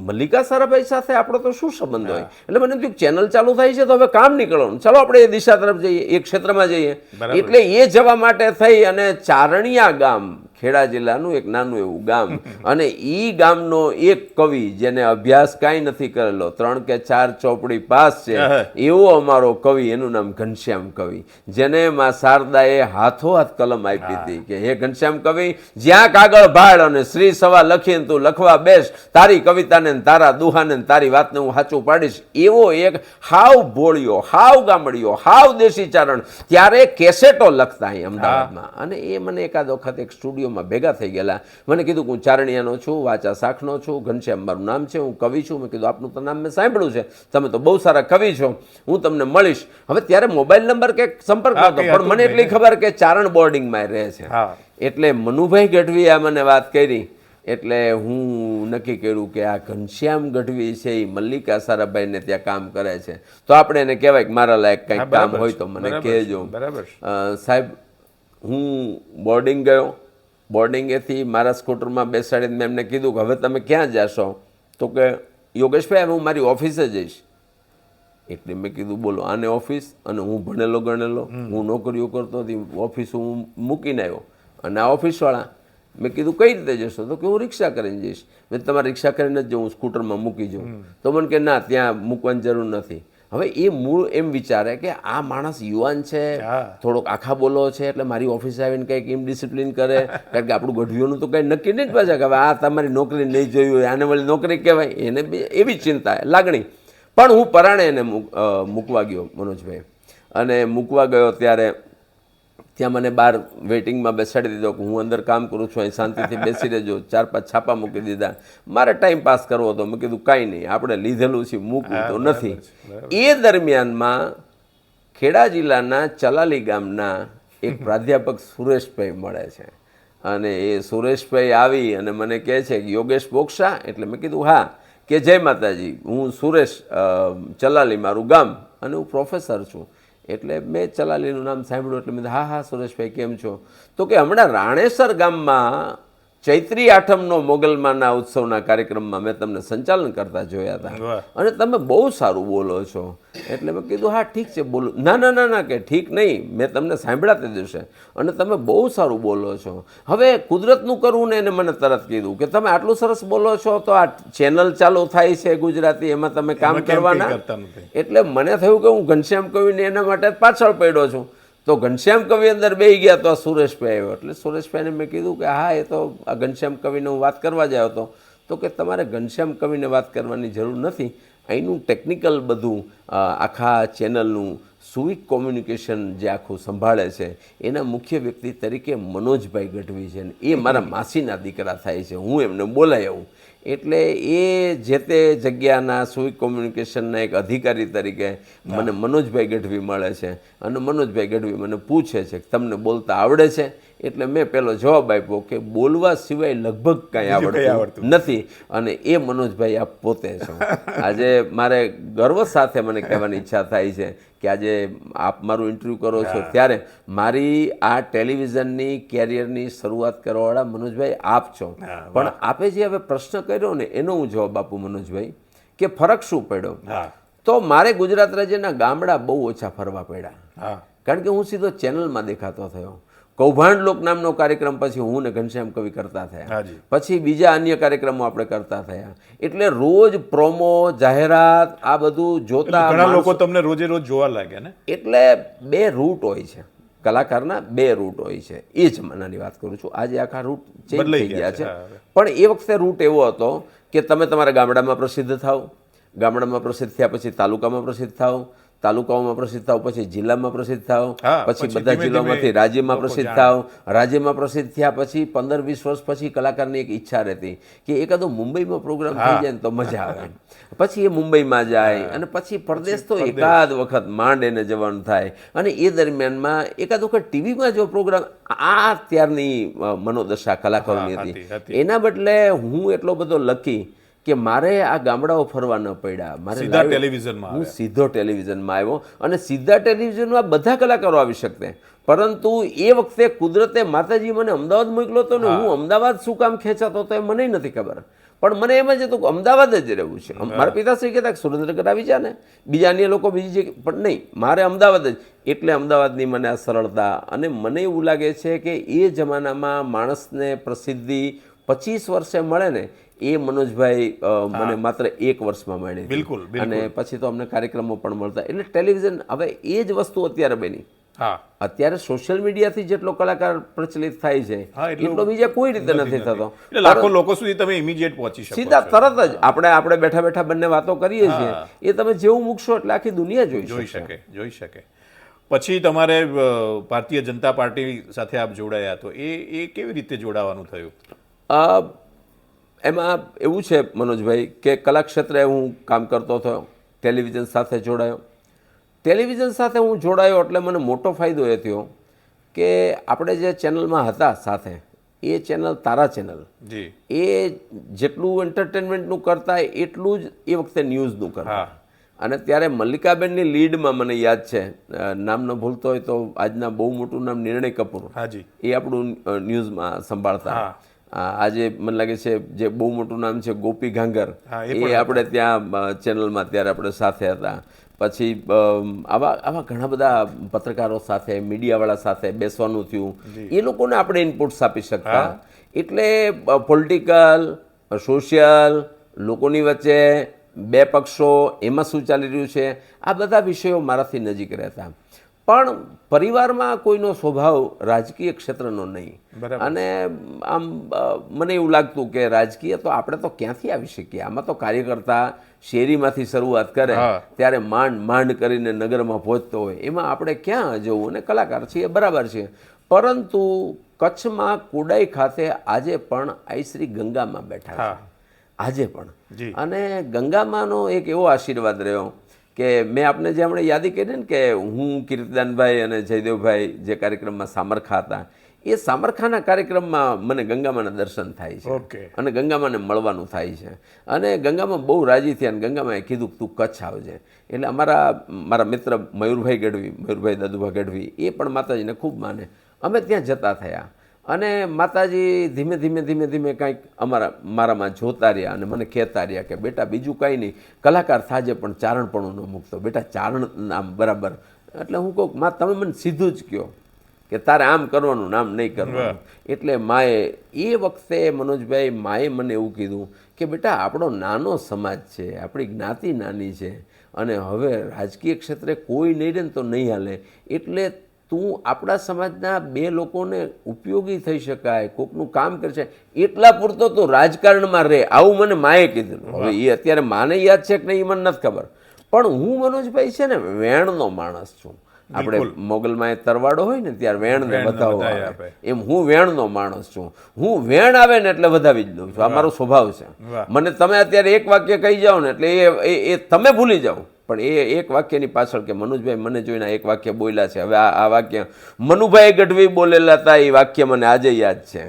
મલ્લિકા સારાભાઈ સાથે આપણો તો શું સંબંધ હોય. એટલે મને એમ થયું ચેનલ ચાલુ થાય છે તો હવે કામ નીકળવાનું, ચાલો આપણે એ દિશા તરફ જઈએ, એ ક્ષેત્રમાં જઈએ. એટલે એ જવા માટે થઈ અને ચારણિયા ગામ, ખેડા જિલ્લાનું એક નાનું એવું ગામ, અને એ ગામનો એક કવિ જેને અભ્યાસ કાંઈ નથી કરેલો, 3 કે 4 ચોપડી પાસ છે એવો અમારો કવિ, એનું નામ ઘનશ્યામ કવિ, જેને માં શારદાએ હાથોહાથ કલમ આપી હતી કે હે ઘનશ્યામ કવિ, જ્યાં કાગળ ભાડ અને શ્રી સવા લખીને તું લખવા બેસ, તારી કવિતાને તારા દુહાને તારી વાતને હું સાચું પાડીશ. એવો એક હાવ ભોળિયો, હાવ ગામડિયો, હાવ દેશી ચારણ ત્યારે કેસેટો લખતા અહીં અમદાવાદમાં. અને એ મને એકાદ વખત એક સ્ટુડિયો ભેગા થઈ ગયેલા. મને કીધું હું ચારણિયાનો છું, વાચા શાખનો છું, ઘનશ્યામ મારું નામ છે, હું કવિ છું. મેં કીધું આપનું તો નામ મેં સાંભળ્યું છે, તમે તો બહુ સારા કવિ છો, હું તમને મળીશ. હવે ત્યારે મોબાઈલ નંબર કે સંપર્ક નહોતો, પણ મને એટલી ખબર કે ચારણ બોર્ડિંગમાં રહે છે. એટલે મનુભાઈ ગઢવીએ આ મને વાત કરી. એટલે હું નક્કી કર્યું કે આ ઘનશ્યામ ગઢવી છે એ મલ્લિકા સારાભાઈને ત્યાં કામ કરે છે, તો આપણે એને કહેવાય કે મારા લાયક કંઈક કામ હોય તો મને કહેજો. સાહેબ, હું બોર્ડિંગ ગયો. બોર્ડિંગેથી મારા સ્કૂટરમાં બેસાડીને મેં એમને કીધું કે હવે તમે ક્યાં જશો? તો કે યોગેશભાઈ હું મારી ઓફિસે જઈશ. એટલે મેં કીધું બોલો, આને ઓફિસ અને હું ભણેલો ગણેલો, હું નોકરીઓ કરતો હતી, ઓફિસ હું મૂકીને આવ્યો અને આ ઓફિસવાળા. મેં કીધું કઈ રીતે જશો? તો કે હું રિક્ષા કરીને જઈશ. મેં તમારે રિક્ષા કરીને જ હું સ્કૂટરમાં મૂકી જાઉં. તો મને કે ના, ત્યાં મૂકવાની જરૂર નથી. હવે એ મૂળ એમ વિચારે કે આ માણસ યુવાન છે, થોડોક આખા બોલો છે, એટલે મારી ઓફિસે આવીને કંઈક ઇનડિસિપ્લિન કરે. કારણ કે આપણું ગઢવીઓનું તો કંઈ નક્કી નહીં જ પાછા કે હવે આ તમારી નોકરી નહીં જોઈ હોય, આને વળી નોકરી કહેવાય, એને એવી ચિંતા, લાગણી. પણ હું પરાણે એને મૂકવા ગયો મનોજભાઈ. અને મૂકવા ગયો ત્યારે ત્યાં મને બહાર વેઇટિંગમાં બેસાડી દીધો કે હું અંદર કામ કરું છું, અહીં શાંતિથી બેસી રહેજો. 4-5 છાપા મૂકી દીધા. મારે ટાઈમ પાસ કરવો હતો. મેં કીધું કાંઈ નહીં, આપણે લીધેલું છે, મૂકવું તો નથી. એ દરમિયાનમાં ખેડા જિલ્લાના ચલાલી ગામના એક પ્રાધ્યાપક સુરેશભાઈ મળે છે. અને એ સુરેશભાઈ આવી અને મને કહે છે કે યોગેશ બોક્ષા? એટલે મેં કીધું હા. કે જય માતાજી, હું સુરેશ, ચલાલી મારું ગામ, અને હું પ્રોફેસર છું. એટલે મેં ચલાલીનું નામ સાંભળ્યું એટલે મેં હા હા સુરેશભાઈ કેમ છો? તો કે હમણાં રાણેસર ગામમાં ચૈત્રી આઠમનો મોગલમાના ઉત્સવના કાર્યક્રમમાં મેં તમને સંચાલન કરતા જોયા હતા વાહ. અને તમે બહુ સારું બોલો છો. એટલે મેં કીધું હા ઠીક છે બોલો. ના ના ના ના કે ઠીક નહીં, મેં તમને સાંભળ્યા તે દિવસે અને તમે બહુ સારું બોલો છો. હવે કુદરતનું કરવું ને એને મને તરત કીધું કે તમે આટલું સરસ બોલો છો તો આ ચેનલ ચાલુ થાય છે ગુજરાતી, એમાં તમે કામ એમાં કેમ કંઈ કરવાના. કરતા નથી? એટલે મને થયું કે હું ઘનશ્યામ કવિને એના માટે પાછળ પડ્યો છું. તો ઘનશ્યામ કવિ અંદર બેસી ગયા તો આ સુરેશભાઈ આવ્યો. એટલે સુરેશભાઈને મેં કીધું કે હા એ તો આ ઘનશ્યામ કવિને હું વાત કરવા જ આવ્યો હતો. તો કે તમારે ઘનશ્યામ કવિને વાત કરવાની જરૂર નથી, અહીંનું ટેકનિકલ બધું આખા ચેનલનું સુવિક કોમ્યુનિકેશન જે આખું સંભાળે છે એના મુખ્ય વ્યક્તિ તરીકે મનોજભાઈ ગઢવી છે ને એ મારા માસીના દીકરા થાય છે, હું એમને બોલાય આવું. એટલે એ જે તે જગ્યાના સુવિક કોમ્યુનિકેશનના એક અધિકારી તરીકે મને મનોજભાઈ ગઢવી મળે છે અને મનોજભાઈ ગઢવી મને પૂછે છે કે તમને બોલતા આવડે છે? એટલે મેં પેલો જવાબ આપ્યો કે બોલવા સિવાય લગભગ કાંઈ આવડતું નથી. અને એ મનોજભાઈ આપ પોતે છો. આજે મારે ગર્વ સાથે મને કહેવાની ઈચ્છા થાય છે કે આજે આપ મારું ઇન્ટરવ્યૂ કરો છો ત્યારે મારી આ ટેલિવિઝનની કેરિયરની શરૂઆત કરવાવાળા મનોજભાઈ આપ છો. પણ આપે જે હવે પ્રશ્ન કર્યો ને એનો હું જવાબ આપું મનોજભાઈ કે ફરક શું પડ્યો. તો મારે ગુજરાત રાજ્યના ગામડા બહુ ઓછા ફરવા પડ્યા, કારણ કે હું સીધો ચેનલમાં દેખાતો થયો. કૌભાંડ લોક નામનો કાર્યક્રમ પછી હું ને ઘનશ્યામ કવિ કરતા થયા, પછી બીજા અન્ય કાર્યક્રમો આપણે કરતા થયા. એટલે રોજ પ્રોમો જાહેરાત આ બધું જોતા ઘણા લોકો તમને રોજે રોજ જોવા લાગ્યા ને. એટલે બે રૂટ હોય છે કલાકારના, બે રૂટ હોય છે. એ જમાનાની વાત કરું છું. આજે આખા રૂટ ચેન્જ થઈ ગયા છે, પણ એ વખતે રૂટ એવો હતો કે તમે તમારા ગામડામાં પ્રસિદ્ધ થાવ, ગામડામાં પ્રસિદ્ધ થયા પછી તાલુકામાં પ્રસિદ્ધ થાવ, તાલુકાઓમાં પ્રસિદ્ધ થાવ પછી જિલ્લામાં પ્રસિદ્ધ થાવ, પછી બધા જિલ્લાઓમાંથી રાજ્યમાં પ્રસિદ્ધ થાવ, રાજ્યમાં પ્રસિદ્ધ થયા પછી 15-20 વર્ષ પછી કલાકારની એક ઈચ્છા રહેતી કે એકાદો મુંબઈમાં પ્રોગ્રામ થઈ જાય ને તો મજા આવે. પછી એ મુંબઈમાં જાય અને પછી પરદેશ તો એકાદ વખત માંડ એને જવાનું થાય. અને એ દરમિયાનમાં એકાદ વખત ટીવીમાં જો પ્રોગ્રામ, આ ત્યારની મનોદશા કલાકારોની હતી. એના બદલે હું એટલો બધો લકી કે મારે આ ગામડાઓ ફરવા ન પડ્યા, મારે હું સીધો ટેલિવિઝનમાં આવ્યો અને સીધા ટેલિવિઝનમાં બધા કલાકારો આવી શકતે. પરંતુ એ વખતે કુદરતે માતાજી મને અમદાવાદ મોકલ્યો હતો ને હું અમદાવાદ શું કામ ખેંચાતો હતો એ મને નથી ખબર, પણ મને એમ જ હતું કે અમદાવાદ જ રહેવું છે. મારા પિતાશ્રી કહેતા કે સુરેન્દ્રનગર આવી જાય ને, બીજા અન્ય લોકો બીજી જગ્યાએ, પણ નહીં, મારે અમદાવાદ જ. એટલે અમદાવાદની મને આ સરળતા. અને મને એવું લાગે છે કે એ જમાનામાં માણસને પ્રસિદ્ધિ 25 વર્ષે મળે ને એ મનોજભાઈ મને માત્ર 1 વર્ષમાં મળી. બિલકુલ. અને પછી તો અમને કાર્યક્રમો પણ મળતા. એટલે ટેલિવિઝન હવે એ જ વસ્તુ અત્યારે બની. અત્યારે સોશિયલ મીડિયાથી જેટલો કલાકાર પ્રચલિત થાય છે એટલો બીજા કોઈ રીતે નથી થતો. લાખો લોકો સુધી તમે ઇમિડિયેટ પહોંચી શકો, સીધા તરત જ. આપણે બેઠા બેઠા બંને વાતો કરીએ છીએ, એ તમે જેવું મૂકશો એટલે આખી દુનિયા જોઈ શકે. પછી તમારે ભારતીય જનતા પાર્ટી સાથે આપ જોડાયા, તો એ કેવી રીતે જોડાવાનું થયું? એમાં એવું છે મનોજભાઈ કે કલા ક્ષેત્રે હું કામ કરતો થયો, ટેલિવિઝન સાથે જોડાયો. ટેલિવિઝન સાથે હું જોડાયો એટલે મને મોટો ફાયદો એ થયો કે આપણે જે ચેનલમાં હતા સાથે, એ ચેનલ તારા ચેનલ, એ જેટલું એન્ટરટેનમેન્ટનું કરતા એટલું જ એ વખતે ન્યૂઝનું કરતા. અને ત્યારે મલ્લિકાબેનની લીડમાં મને યાદ છે, નામ ન ભૂલતો હોય તો આજના બહુ મોટું નામ નિર્ણય કપૂર, એ આપણું ન્યૂઝમાં સંભાળતા. આજે મને લાગે છે જે બહુ મોટું નામ છે ગોપી ગાંગર, એ આપણે ત્યાં ચેનલમાં ત્યારે આપણે સાથે હતા. પછી આવા ઘણા બધા પત્રકારો સાથે, મીડિયાવાળા સાથે બેસવાનું થયું. એ લોકોને આપણે ઇનપુટ્સ આપી શકતા. એટલે પોલિટિકલ, સોશિયલ, લોકોની વચ્ચે બે પક્ષો, એમાં શું ચાલી રહ્યું છે, આ બધા વિષયો મારાથી નજીક રહેતા. પણ પરિવારમાં કોઈનો સ્વભાવ રાજકીય ક્ષેત્રનો નહીં. અને આમ મને એવું લાગતું કે રાજકીય તો આપણે તો ક્યાંથી આવી શકીએ, આમાં તો કાર્યકર્તા શેરીમાંથી શરૂઆત કરે ત્યારે માંડ કરીને નગરમાં પહોંચતો હોય, એમાં આપણે ક્યાં જવું? અને કલાકાર છીએ, બરાબર છે. પરંતુ કચ્છમાં કુડાઈ ખાતે આજે પણ આઈ શ્રી ગંગામાં બેઠા છે, આજે પણ. અને ગંગામાનો એક એવો આશીર્વાદ રહ્યો કે મેં આપને જે હમણાં યાદી કરી ને કે હું કીર્તિદાનભાઈ અને જયદેવભાઈ જે કાર્યક્રમમાં સામરખા હતા, એ સામરખાના કાર્યક્રમમાં મને ગંગામાના દર્શન થાય છે અને ગંગામાને મળવાનું થાય છે. અને ગંગામાં બહુ રાજી થયા અને ગંગામાએ કીધું તું કચ્છ આવજે. એટલે મારા મિત્ર મયુરભાઈ દાદુભા ગઢવી, એ પણ માતાજીને ખૂબ માને, અમે ત્યાં જતા થયા. અને માતાજી ધીમે ધીમે ધીમે ધીમે કાંઈક મારામાં જોતા રહ્યા અને મને કહેતા રહ્યા કે બેટા બીજું કાંઈ નહીં, કલાકાર થાજે પણ ચારણપણું ન મૂકતો, બેટા ચારણ નામ બરાબર. એટલે હું કહું માં તમે મને સીધું જ કહો કે તારે આમ કરવાનું નામ નહીં કરવાનું. એટલે માએ એ વખતે મનોજભાઈ માએ મને એવું કીધું કે બેટા આપણો નાનો સમાજ છે, આપણી જ્ઞાતિ નાની છે અને હવે રાજકીય ક્ષેત્રે કોઈ નહીં રહે ને તો નહીં હાલે, એટલે તું આપણા સમાજના બે લોકોને ઉપયોગી થઈ શકાય, કોકનું કામ કરશે એટલા પૂરતો તું રાજકારણમાં રહે, આવું મને માએ કીધું. હવે એ અત્યારે માને યાદ છે કે નહીં એ મને નથી ખબર, પણ હું મનોજભાઈ છે ને વેણનો માણસ છું. આપણે મોગલમાં એ તરવાડો હોય ને ત્યારે વેણને વધાવો આવે, એમ હું વેણનો માણસ છું. હું વેણ આવે ને એટલે વધાવી જ દઉં છું, આ મારો સ્વભાવ છે. મને તમે અત્યારે એક વાક્ય કહી જાઓ ને એટલે એ તમે ભૂલી જાઓ, પણ એ એક વાક્યની પાછળ કે મનોજભાઈ મને જોઈને એક વાક્ય બોલ્યા છે, હવે આ વાક્ય મનુભાઈ ગઢવી બોલેલા હતા એ વાક્ય મને આજે યાદ છે,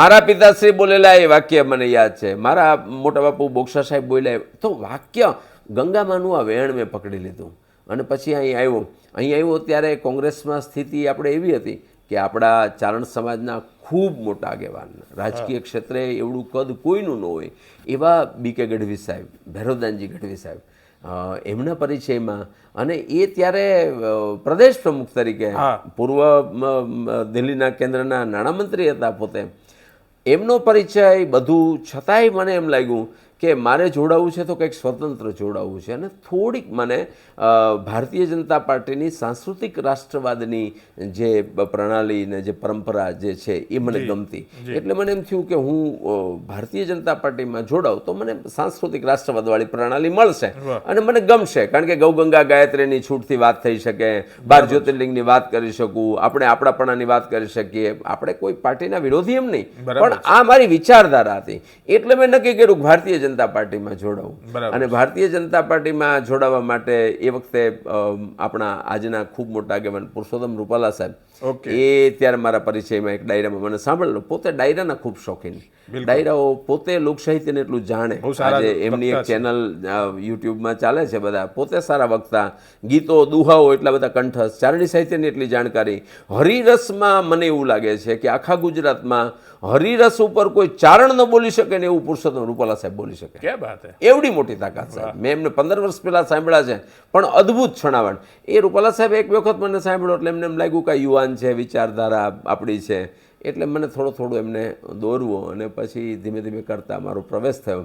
મારા પિતાશ્રી બોલેલા એ વાક્ય મને યાદ છે, મારા મોટા બાપુ બોક્ષા સાહેબ બોલ્યા. તો વાક્ય ગંગામાનું આ વેણ મેં પકડી લીધું અને પછી અહીં આવ્યો ત્યારે કોંગ્રેસમાં સ્થિતિ આપણે એવી હતી કે આપણા ચારણ સમાજના ખૂબ મોટા આગેવાન, રાજકીય ક્ષેત્રે એવડું કદ કોઈનું ન હોય એવા બીકે ગઢવી સાહેબ, ભૈરવદાનજી ગઢવી સાહેબ, એમના પરિચયમાં, અને એ ત્યારે પ્રદેશ પ્રમુખ તરીકે પૂર્વ દિલ્હીના કેન્દ્રના નાણામંત્રી હતા પોતે, એમનો પરિચય બધું છતાંય મને એમ લાગ્યું કે મારે જોડાવું છે તો કંઈક સ્વતંત્ર જોડાવવું છે. અને થોડીક મને ભારતીય જનતા પાર્ટીની સાંસ્કૃતિક રાષ્ટ્રવાદની જે પ્રણાલી ને જે પરંપરા જે છે એ મને ગમતી, એટલે મને એમ થયું કે હું ભારતીય જનતા પાર્ટીમાં જોડાઉં તો મને સાંસ્કૃતિક રાષ્ટ્રવાદવાળી પ્રણાલી મળશે અને મને ગમશે, કારણ કે ગૌગંગા ગાયત્રીની છૂટથી વાત થઈ શકે, 12 જ્યોતિર્લિંગની વાત કરી શકું, આપણે આપણાપણાની વાત કરી શકીએ, આપણે કોઈ પાર્ટીના વિરોધી એમ નહીં, પણ આ મારી વિચારધારા હતી. એટલે મેં નક્કી કર્યું ભારતીય જનતા પાર્ટીમાં જોડાવું. અને ભારતીય જનતા પાર્ટીમાં જોડાવા માટે એ વખતે આપણા આજના ખૂબ મોટા આગેવાન પુરુષોત્તમ રૂપાલા સાહેબ, એ ત્યારે મારા પરિચયમાં એક ડાયરામાં મને સાંભળેલો. પોતે ડાયરાના ખૂબ શોખીન, ડાયરાઓ પોતે લોકસાહિત્યને એટલું જાણે, આજે એમની એક ચેનલ યુટ્યુબમાં ચાલે છે, બધા પોતે સારા વક્તા, ગીતો દુહાઓ એટલા બધા કંઠસ્થ, ચારણી સાહિત્યની એટલી જાણકારી. હરિરસમાં મને એવું લાગે છે કે આખા ગુજરાતમાં હરિરસ ઉપર કોઈ ચારણ ન બોલી શકે ને એવું પુરુષોત્તમ રૂપાલા સાહેબ બોલી શકે. ક્યાં વાત છે, એવડી મોટી તાકાત સાહેબ. મેં એમને 15 વર્ષ પહેલા સાંભળ્યા છે, પણ અદ્ભુત છણાવટ. એ રૂપાલા સાહેબ એક વખત મને સાંભળ્યો એટલે એમને એમ લાગ્યું કે યુવાન છે, વિચારધારા આપણી છે, એટલે મને થોડું એમને દોરવો અને પછી ધીમે ધીમે કરતા મારો પ્રવેશ થયો.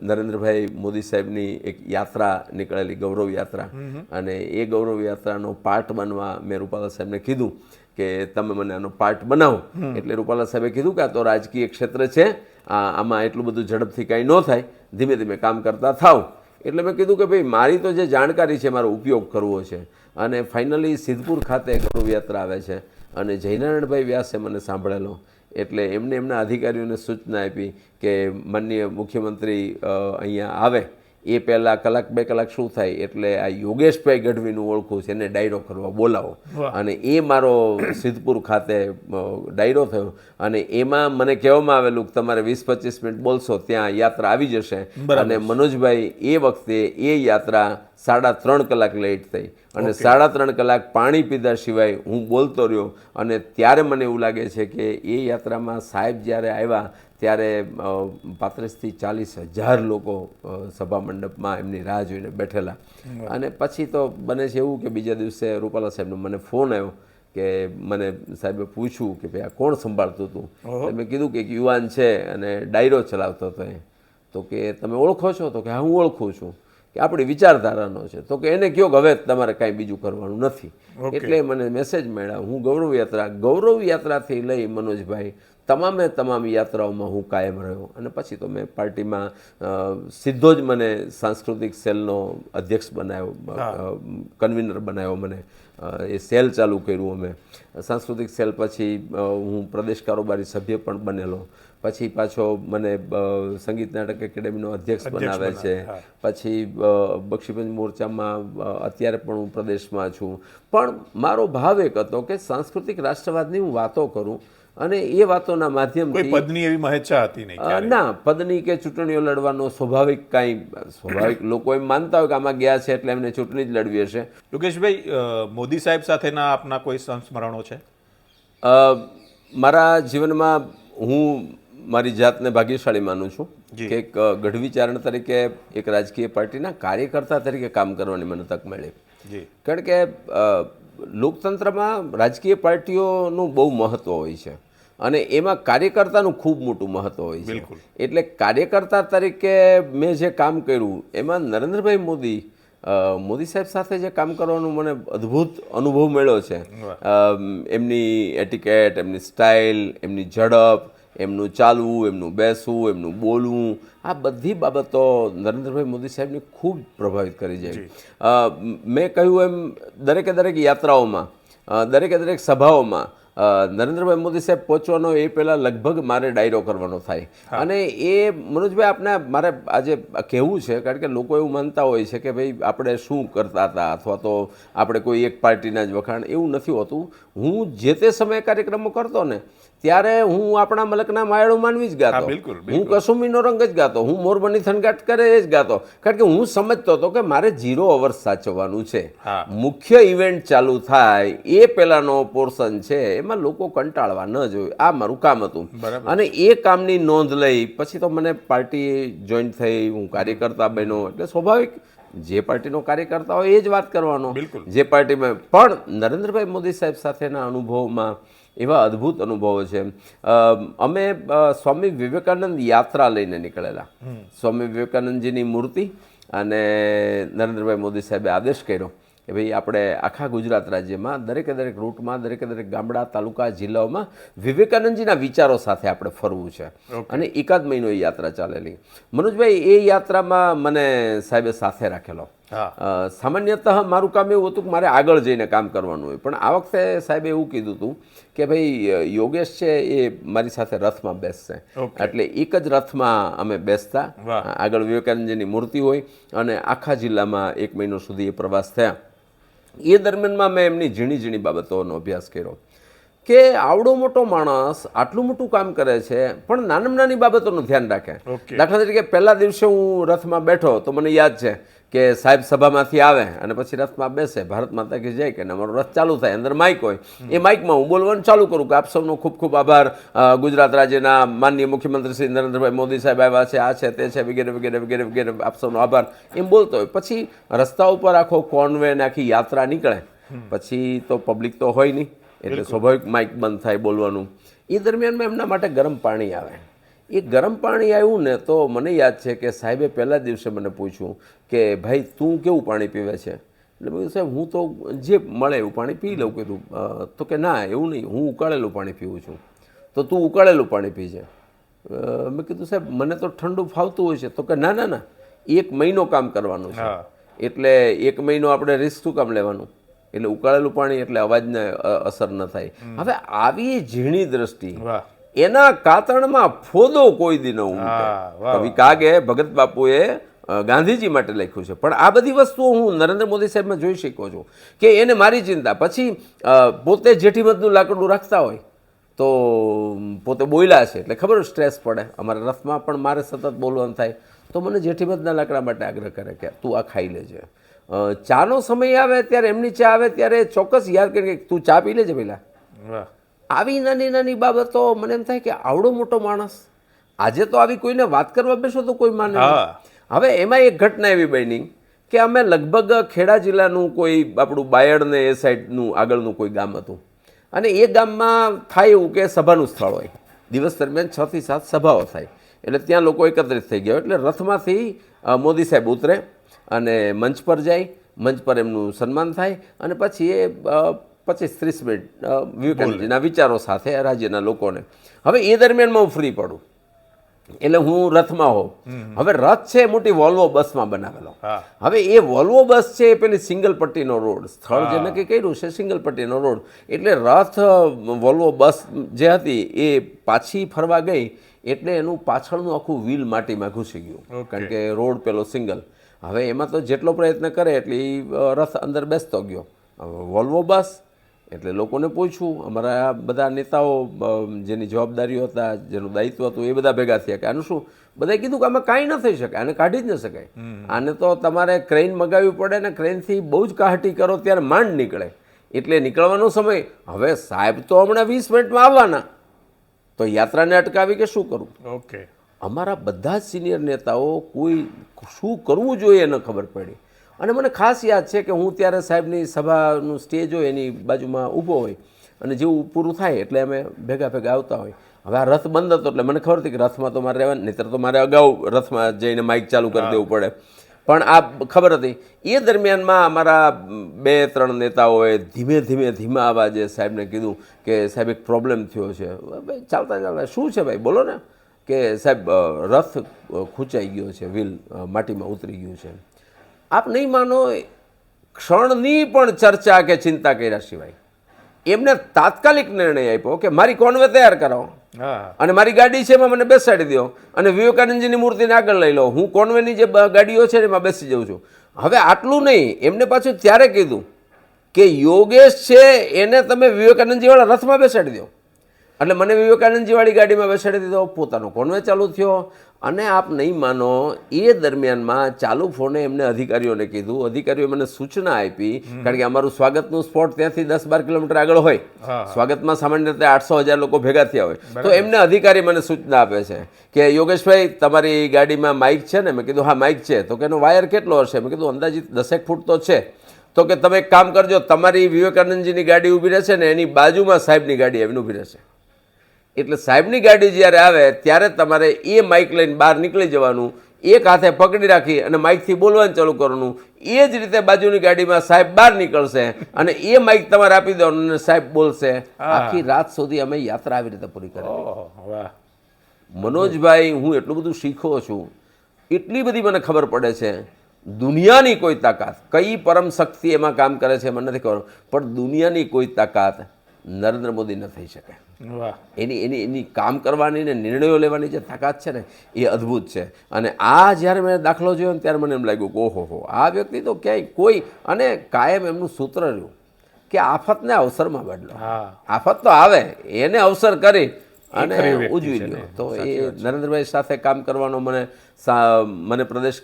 નરેન્દ્રભાઈ મોદી સાહેબની એક યાત્રા નીકળેલી, ગૌરવ યાત્રા, અને એ ગૌરવ યાત્રાનો પાર્ટ બનવા મેં રૂપાલા સાહેબને કીધું કે તમે મને આનો પાર્ટ બનાવો. એટલે રૂપાલા સાહેબે કીધું કે આ તો રાજકીય ક્ષેત્ર છે, આમાં એટલું બધું ઝડપથી કાંઈ ન થાય, ધીમે ધીમે કામ કરતા થાવ. એટલે મેં કીધું કે ભાઈ મારી તો જે જાણકારી છે મારો ઉપયોગ કરવો છે. અને ફાઇનલી સિદ્ધપુર ખાતે ગૌરવ યાત્રા આવે છે અને જયનારાયણભાઈ વ્યાસે મને સાંભળેલો, એટલે એમને એમના અધિકારીઓને સૂચના આપી કે માનનીય મુખ્યમંત્રી અહીંયા આવે એ પહેલાં 1-2 કલાક શું થાય એટલે આ યોગેશભાઈ ગઢવીનું ઓળખું છે એને ડાયરો કરવા બોલાવો. અને એ મારો સિદ્ધપુર ખાતે ડાયરો થયો અને એમાં મને કહેવામાં આવેલું કે તમારે 20-25 મિનિટ બોલશો ત્યાં યાત્રા આવી જશે. અને મનોજભાઈ એ વખતે એ યાત્રા 3.5 કલાક લેટ થઈ અને 3.5 કલાક પાણી પીધા સિવાય હું બોલતો રહ્યો. અને ત્યારે મને એવું લાગે છે કે એ યાત્રામાં સાહેબ જ્યારે આવ્યા ત્યારે 35,000 થી 40,000 લોકો સભા મંડપમાં એમની રાહ જોઈને બેઠેલા. અને પછી તો બને છે એવું કે બીજા દિવસે રૂપાલા સાહેબનો મને ફોન આવ્યો કે મને સાહેબે પૂછ્યું કે ભાઈ આ કોણ સંભાળતું હતું. મેં કીધું કે એક યુવાન છે અને ડાયરો ચલાવતો હતો. તો કે તમે ઓળખો છો? તો કે હા હું ઓળખું છું, કે આપણી વિચારધારાનો છે. તો કે એને કહો કે હવે તમારે કાંઈ બીજું કરવાનું નથી. એટલે મને મેસેજ મળ્યા. હું ગૌરવ યાત્રાથી લઈ મનોજભાઈ તમામ યાત્રાઓમાં હું કાયમ રહ્યો. અને પછી તો મેં પાર્ટીમાં સીધો જ મને સાંસ્કૃતિક સેલનો અધ્યક્ષ બનાવ્યો, કન્વીનર બનાવ્યો. મને એ સેલ ચાલુ કર્યું અમે સાંસ્કૃતિક સેલ. પછી હું પ્રદેશ કારોબારી સભ્ય પણ બનેલો. પછી પાછો મને સંગીત નાટક એકેડેમીનો અધ્યક્ષ બનાવે છે. પછી બક્ષીપંચ મોરચામાં અત્યારે પણ હું પ્રદેશમાં છું. પણ મારો ભાવ એક હતો કે સાંસ્કૃતિક રાષ્ટ્રવાદની હું વાતો કરું અને એ વાતોના માધ્યમથી પદની એવી મહેચ્છા હતી નહીં. ના, પદની કે ચૂંટણીઓ લડવાનો સ્વાભાવિક લોકો એમ માનતા હોય કે આમાં ગયા છે એટલે એમને ચૂંટણી જ લડવી હશે. યોગેશભાઈ, મોદી સાહેબ સાથેના આપના કોઈ સંસ્મરણો છે? મારા જીવનમાં હું મારી જાતને ભાગ્યશાળી માનું છું જી. કે એક ગઢવી ચારણ તરીકે એક રાજકીય પાર્ટીના કાર્યકર્તા તરીકે કામ કરવાની મને તક મળી. જી કારણ કે લોકતંત્રમાં રાજકીય પાર્ટીઓનું બહુ મહત્ત્વ હોય છે અને એમાં કાર્યકર્તાનું ખૂબ મોટું મહત્ત્વ હોય છે. બિલકુલ. એટલે કાર્યકર્તા તરીકે મેં જે કામ કર્યું એમાં નરેન્દ્રભાઈ મોદી સાહેબ સાથે જે કામ કરવાનો મને અદ્ભુત અનુભવ મળ્યો છે. એમની એટિકેટ, એમની સ્ટાઇલ, એમની ઝડપ, એમનું ચાલવું, એમનું બેસવું, એમનું બોલવું, આ બધી બાબતો નરેન્દ્રભાઈ મોદી સાહેબને ખૂબ પ્રભાવિત કરી જાય. મેં કહ્યું એમ દરેક યાત્રાઓમાં, દરેક સભાઓમાં નરેન્દ્રભાઈ મોદી સાહેબ પહોંચવાનો એ પહેલાં લગભગ મારે ડાયરો કરવાનો થાય. અને એ મનોજભાઈ આપને મારે આજે કહેવું છે કારણ કે લોકો એવું માનતા હોય છે કે ભાઈ આપણે શું કરતા હતા અથવા તો આપણે કોઈ એક પાર્ટીના જ વખાણ, એવું નથી હોતું. હું જે તે સમયે કાર્યક્રમો કરતો ને ત્યારે હું આપણા મલકના માયળું માનવી જ ગાતો, બિલકુલ, હું કસુંબીનો રંગ જ ગાતો, હું મોરબની થનગાટ કરે એ જ ગાતો. કારણ કે હું સમજતો હતો કે મારે 0 અવર્સ સાચવવાનું છે. મુખ્ય ઇવેન્ટ ચાલુ થાય એ પહેલાંનો પોર્શન છે એમાં લોકો કંટાળવા ન જોઈએ, આ મારું કામ હતું. અને એ કામની નોંધ લઈ પછી તો મને પાર્ટી જોઈન્ટ થઈ, હું કાર્યકર્તા બન્યો. એટલે સ્વાભાવિક જે પાર્ટીનો કાર્યકર્તા હોય એ જ વાત કરવાનો. જે પાર્ટીમાં પણ નરેન્દ્રભાઈ મોદી સાહેબ સાથેના અનુભવમાં એવા અદ્ભુત અનુભવો છે. અમે સ્વામી વિવેકાનંદ યાત્રા લઈને નીકળેલા. સ્વામી વિવેકાનંદજીની મૂર્તિ અને નરેન્દ્રભાઈ મોદી સાહેબે આદેશ કર્યો કે ભાઈ આપણે આખા ગુજરાત રાજ્યમાં દરેક રૂટમાં, દરેક ગામડા, તાલુકા, જિલ્લાઓમાં વિવેકાનંદજીના વિચારો સાથે આપણે ફરવું છે. અને એકાદ મહિનો એ યાત્રા ચાલેલી. મનોજભાઈ, એ યાત્રામાં મને સાહેબે સાથે રાખેલો. સામાન્યતઃ મારું કામ એવું હતું કે મારે આગળ જઈને કામ કરવાનું હોય, પણ આ વખતે સાહેબે એવું કીધું હતું કે ભાઈ યોગેશ છે એ મારી સાથે રથમાં બેસશે. એટલે એક જ રથમાં અમે બેસતા, આગળ વિવેકાનંદજીની મૂર્તિ હોય અને આખા જિલ્લામાં 1 મહિનો સુધી એ પ્રવાસ થયા. એ દરમિયાનમાં મેં એમની ઝીણી બાબતોનો અભ્યાસ કર્યો કે આવડો મોટો માણસ આટલું મોટું કામ કરે છે પણ નાની બાબતોનું ધ્યાન રાખે. દાખલા તરીકે પહેલા દિવસે હું રથમાં બેઠો તો મને યાદ છે કે સાહેબ સભામાંથી આવે અને પછી રથમાં બેસે, ભારત માતા કી જય કે અમારો રથ ચાલુ થાય, અંદર માઇક હોય, એ માઇકમાં હું બોલવાનું ચાલુ કરું કે આપ સૌનો ખૂબ આભાર, ગુજરાત રાજ્યના માનનીય મુખ્યમંત્રી શ્રી નરેન્દ્રભાઈ મોદી સાહેબ આવ્યા છે, આ છે તે છે, વગેરે આપ સૌનો આભાર, એમ બોલતો હોય. પછી રસ્તા ઉપર આખો કોન્વે ને આખી યાત્રા નીકળે, પછી તો પબ્લિક તો હોય નહીં એટલે સ્વાભાવિક માઇક બંધ થાય બોલવાનું. એ દરમિયાનમાં એમના માટે ગરમ પાણી આવે. એ ગરમ પાણી આવ્યું ને તો મને યાદ છે કે સાહેબે પહેલા દિવસે મને પૂછ્યું કે ભાઈ તું કેવું પાણી પીવે છે? એટલે મેં સાહેબ હું તો જે મળે એવું પાણી પી લઉં. કીધું તો કે ના એવું નહીં, હું ઉકાળેલું પાણી પીવું છું. તો તું ઉકાળેલું પાણી પીજે. મેં કીધું સાહેબ મને તો ઠંડુ ફાવતું હોય છે. તો કે ના 1 મહિનો કામ કરવાનું છે એટલે 1 મહિનો આપણે રિસ્ક શું કામ લેવાનું? એટલે ઉકાળેલું પાણી એટલે અવાજને અસર ન થાય. હવે આવી ઝીણી દ્રષ્ટિ, એના કાતણમાં ફોદો કોઈ દી ન ઉમટે. કવિ કાગે ભગત બાપુએ ગાંધીજી માટે લખ્યું છે. પણ આ બધી વસ્તુઓ હું નરેન્દ્ર મોદી સાહેબમાં જોઈ શક્યો છું કે એને મારી ચિંતા. પછી પોતે જેઠીમધનું લાકડું રાખતા હોય તો પોતે બોલ્યા છે એટલે ખબર સ્ટ્રેસ પડે. અમારા રથમાં પણ મારે સતત બોલવાનું થાય તો મને જેઠીમધના લાકડા માટે આગ્રહ કરે કે તું આ ખાઈ લેજે. ચાનો સમય આવે ત્યારે, એમની ચા આવે ત્યારે ચોક્કસ યાદ કરી કે તું ચા પી લેજે પહેલાં. આવી નાની બાબતો મને એમ થાય કે આવડો મોટો માણસ, આજે તો આવી કોઈને વાત કરવા બેસો તો કોઈ માને. હવે એમાં એક ઘટના એવી બની કે અમે લગભગ ખેડા જિલ્લાનું કોઈ આપણું બાયડ ને એ સાઈડનું આગળનું કોઈ ગામ હતું અને એ ગામમાં થાય એવું કે સભાનું સ્થળ હોય. દિવસ દરમિયાન 6 થી 7 સભાઓ થાય એટલે ત્યાં લોકો એકત્રિત થઈ ગયા. એટલે રથમાંથી મોદી સાહેબ ઉતરે અને મંચ પર જાય, મંચ પર એમનું સન્માન થાય અને પછી એ 25-30 મિનિટ વિવેકાનંદજીના વિચારો સાથે રાજ્યના લોકોને. હવે એ દરમિયાનમાં હું ફ્રી પડું એટલે હું રથમાં હોઉં. હવે રથ છે મોટી વોલ્વો બસમાં બનાવેલો. હવે એ વોલ્વો બસ છે એ પેલી સિંગલ પટ્ટીનો રોડ, સ્થળ જે નક્કી કર્યું છે સિંગલ પટ્ટીનો રોડ. એટલે રથ વોલ્વો બસ જે હતી એ પાછી ફરવા ગઈ એટલે એનું પાછળનું આખું વ્હીલ માટીમાં ઘૂસી ગયું કારણ કે રોડ પેલો સિંગલ. હવે એમાં તો જેટલો પ્રયત્ન કરે એટલે રથ અંદર બેસતો ગયો. વોલ્વો બસ એટલે લોકોને પૂછ્યું, અમારા બધા નેતાઓ જેની જવાબદારીઓ હતા, જેનું દાયિત્વ હતું એ બધા ભેગા થયા કે આનું શું? બધાએ કીધું કે આમાં કાંઈ ન થઈ શકે, આને કાઢી જ ન શકાય. આને તો તમારે ક્રેન મગાવવી પડે ને ક્રેનથી બહુ જ કાહટી કરો ત્યારે માંડ નીકળે એટલે નીકળવાનો સમય. હવે સાહેબ તો હમણાં 20 મિનિટમાં આવવાના તો યાત્રાને અટકાવી કે શું કરવું? ઓકે. અમારા બધા જ સિનિયર નેતાઓ કોઈ શું કરવું જોઈએ ન ખબર પડી. અને મને ખાસ યાદ છે કે હું ત્યારે સાહેબની સભાનું સ્ટેજ હોય એની બાજુમાં ઊભો હોય અને જેવું પૂરું થાય એટલે અમે ભેગા આવતા હોય. હવે આ રથ બંધ હતો એટલે મને ખબર હતી કે રથમાં તો મારે રહેવાનું, નહીંતર તો મારે અગાઉ રથમાં જઈને માઇક ચાલુ કરી દેવું પડે. પણ આ ખબર હતી. એ દરમિયાનમાં અમારા 2-3 નેતાઓએ ધીમા અવાજે સાહેબને કીધું કે સાહેબ એક પ્રોબ્લેમ થયો છે. ભાઈ ચાલતા શું છે ભાઈ બોલો ને? કે સાહેબ રથ ખૂંચાઈ ગયો છે, વ્હીલ માટીમાં ઉતરી ગયું છે. આપ નહીં માનો, ક્ષણની પણ ચર્ચા કે ચિંતા કર્યા સિવાય એમને તાત્કાલિક નિર્ણય આપ્યો કે મારી કોન્વે તૈયાર કરાવો અને મારી ગાડી છે એમાં મને બેસાડી દો અને વિવેકાનંદજીની મૂર્તિને આગળ લઈ લો. હું કોન્વેની જે ગાડીઓ છે એમાં બેસી જાઉં છું. હવે આટલું નહીં, એમને પાછું ત્યારે કીધું કે યોગેશ છે એને તમે વિવેકાનંદજીવાળા રથમાં બેસાડી દો. એટલે મને વિવેકાનંદજીવાળી ગાડીમાં બેસાડી દીધો, પોતાનો કોન્વે ચાલુ થયો. અને આપ નહીં માનો, એ દરમિયાનમાં ચાલુ ફોને એમને અધિકારીઓને કીધું, અધિકારીઓ મને સૂચના આપી, કારણ કે અમારું સ્વાગતનું સ્પોટ ત્યાંથી 10-12 કિલોમીટર આગળ હોય. સ્વાગતમાં સામાન્ય રીતે 800,000 લોકો ભેગા થયા હોય. તો એમને અધિકારી મને સૂચના આપે છે કે યોગેશભાઈ તમારી ગાડીમાં માઇક છે ને? મેં કીધું હા માઇક છે. તો કે એનો વાયર કેટલો હશે? મેં કીધું અંદાજિત 10 ફૂટ તો છે. તો કે તમે એક કામ કરજો, તમારી વિવેકાનંદજીની ગાડી ઊભી રહેશે ને એની બાજુમાં સાહેબની ગાડી આવીને ઊભી રહેશે. એટલે સાહેબની ગાડી જ્યારે આવે ત્યારે તમારે એ માઇક લઈને બહાર નીકળી જવાનું, એક હાથે પકડી રાખી અને માઇકથી બોલવાનું ચાલુ કરવાનું. એ જ રીતે બાજુની ગાડીમાં સાહેબ બહાર નીકળશે અને એ માઇક તમારે આપી દેવાનું અને સાહેબ બોલશે. આખી રાત સુધી અમે યાત્રા આવી રીતે પૂરી કરી. મનોજભાઈ, હું એટલું બધું શીખ્યો છું, એટલી બધી મને ખબર પડે છે. દુનિયાની કોઈ તાકાત, કઈ પરમ શક્તિ એમાં કામ કરે છે મને નથી ખબર, પણ દુનિયાની કોઈ તાકાત નરેન્દ્ર મોદી ન થઈ શકે. એની કામ કરવાની ને નિર્ણયો લેવાની જે તાકાત છે ને એ અદ્ભુત છે. અને આ જ્યારે મેં દાખલો જોયો ને ત્યારે મને એમ લાગ્યું કે ઓહો, આ વ્યક્તિ તો ક્યાંય કોઈ, અને કાયમ એમનું સૂત્ર રહ્યું કે આફતને અવસરમાં બદલો. આફત તો આવે એને અવસર કરી અને ઉજવી લ્યો. તો એ નરેન્દ્રભાઈ સાથે કામ કરવાનો મને પ્રદેશ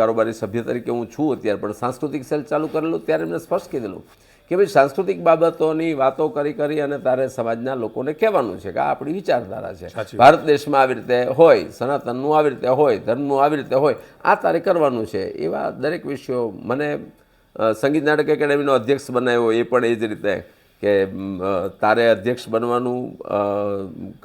કારોબારી સભ્ય તરીકે હું છું અત્યારે, પણ સાંસ્કૃતિક સેલ ચાલુ કરેલું ત્યારે એમને સ્પષ્ટ કીધેલું કે ભાઈ સાંસ્કૃતિક બાબતોની વાતો કરી અને તારે સમાજના લોકોને કહેવાનું છે કે આ આપણી વિચારધારા છે. ભારત દેશમાં આવી રીતે હોય, સનાતનનું આવી રીતે હોય, ધર્મનું આવી રીતે હોય, આ તારે કરવાનું છે. એવા દરેક વિષયો મને સંગીત નાટક એકેડેમીનો અધ્યક્ષ બનાવ્યો એ પણ એ જ રીતે કે તારે અધ્યક્ષ બનવાનું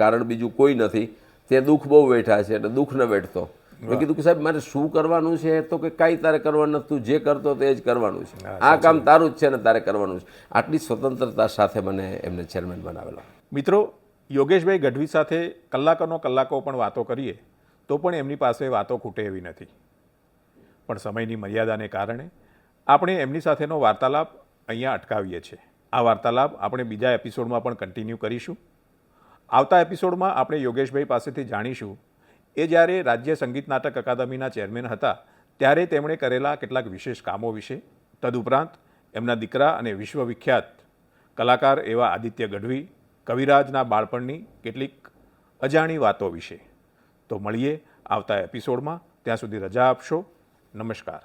કારણ બીજું કોઈ નથી, તે દુઃખ બહુ વેઠા છે એટલે દુઃખ ન વેઠતો. મેં કીધું કે સાહેબ મારે શું કરવાનું છે? તો કે કાંઈ તારે કરવાનું નથી, તું જે કરતો તે જ કરવાનું છે, આ કામ તારું જ છે ને તારે કરવાનું છે. આટલી સ્વતંત્રતા સાથે મને એમને ચેરમેન બનાવેલો. મિત્રો, યોગેશભાઈ ગઢવી સાથે કલાકો પણ વાતો કરીએ તો પણ એમની પાસે વાતો ખૂટે એવી નથી. પણ સમયની મર્યાદાને કારણે આપણે એમની સાથેનો વાર્તાલાપ અહીંયા અટકાવીએ છીએ. આ વાર્તાલાપ આપણે બીજા એપિસોડમાં પણ કન્ટિન્યુ કરીશું. આવતા એપિસોડમાં આપણે યોગેશભાઈ પાસેથી જાણીશું એ જ્યારે રાજ્ય સંગીત નાટક અકાદમીના ચેરમેન હતા ત્યારે તેમણે કરેલા કેટલાક વિશેષ કામો વિશે, તદુપરાંત એમના દીકરા અને વિશ્વવિખ્યાત કલાકાર એવા આદિત્ય ગઢવી કવિરાજના બાળપણની કેટલીક અજાણી વાતો વિશે. તો મળીએ આવતા એપિસોડમાં. ત્યાં સુધી રજા આપશો. નમસ્કાર.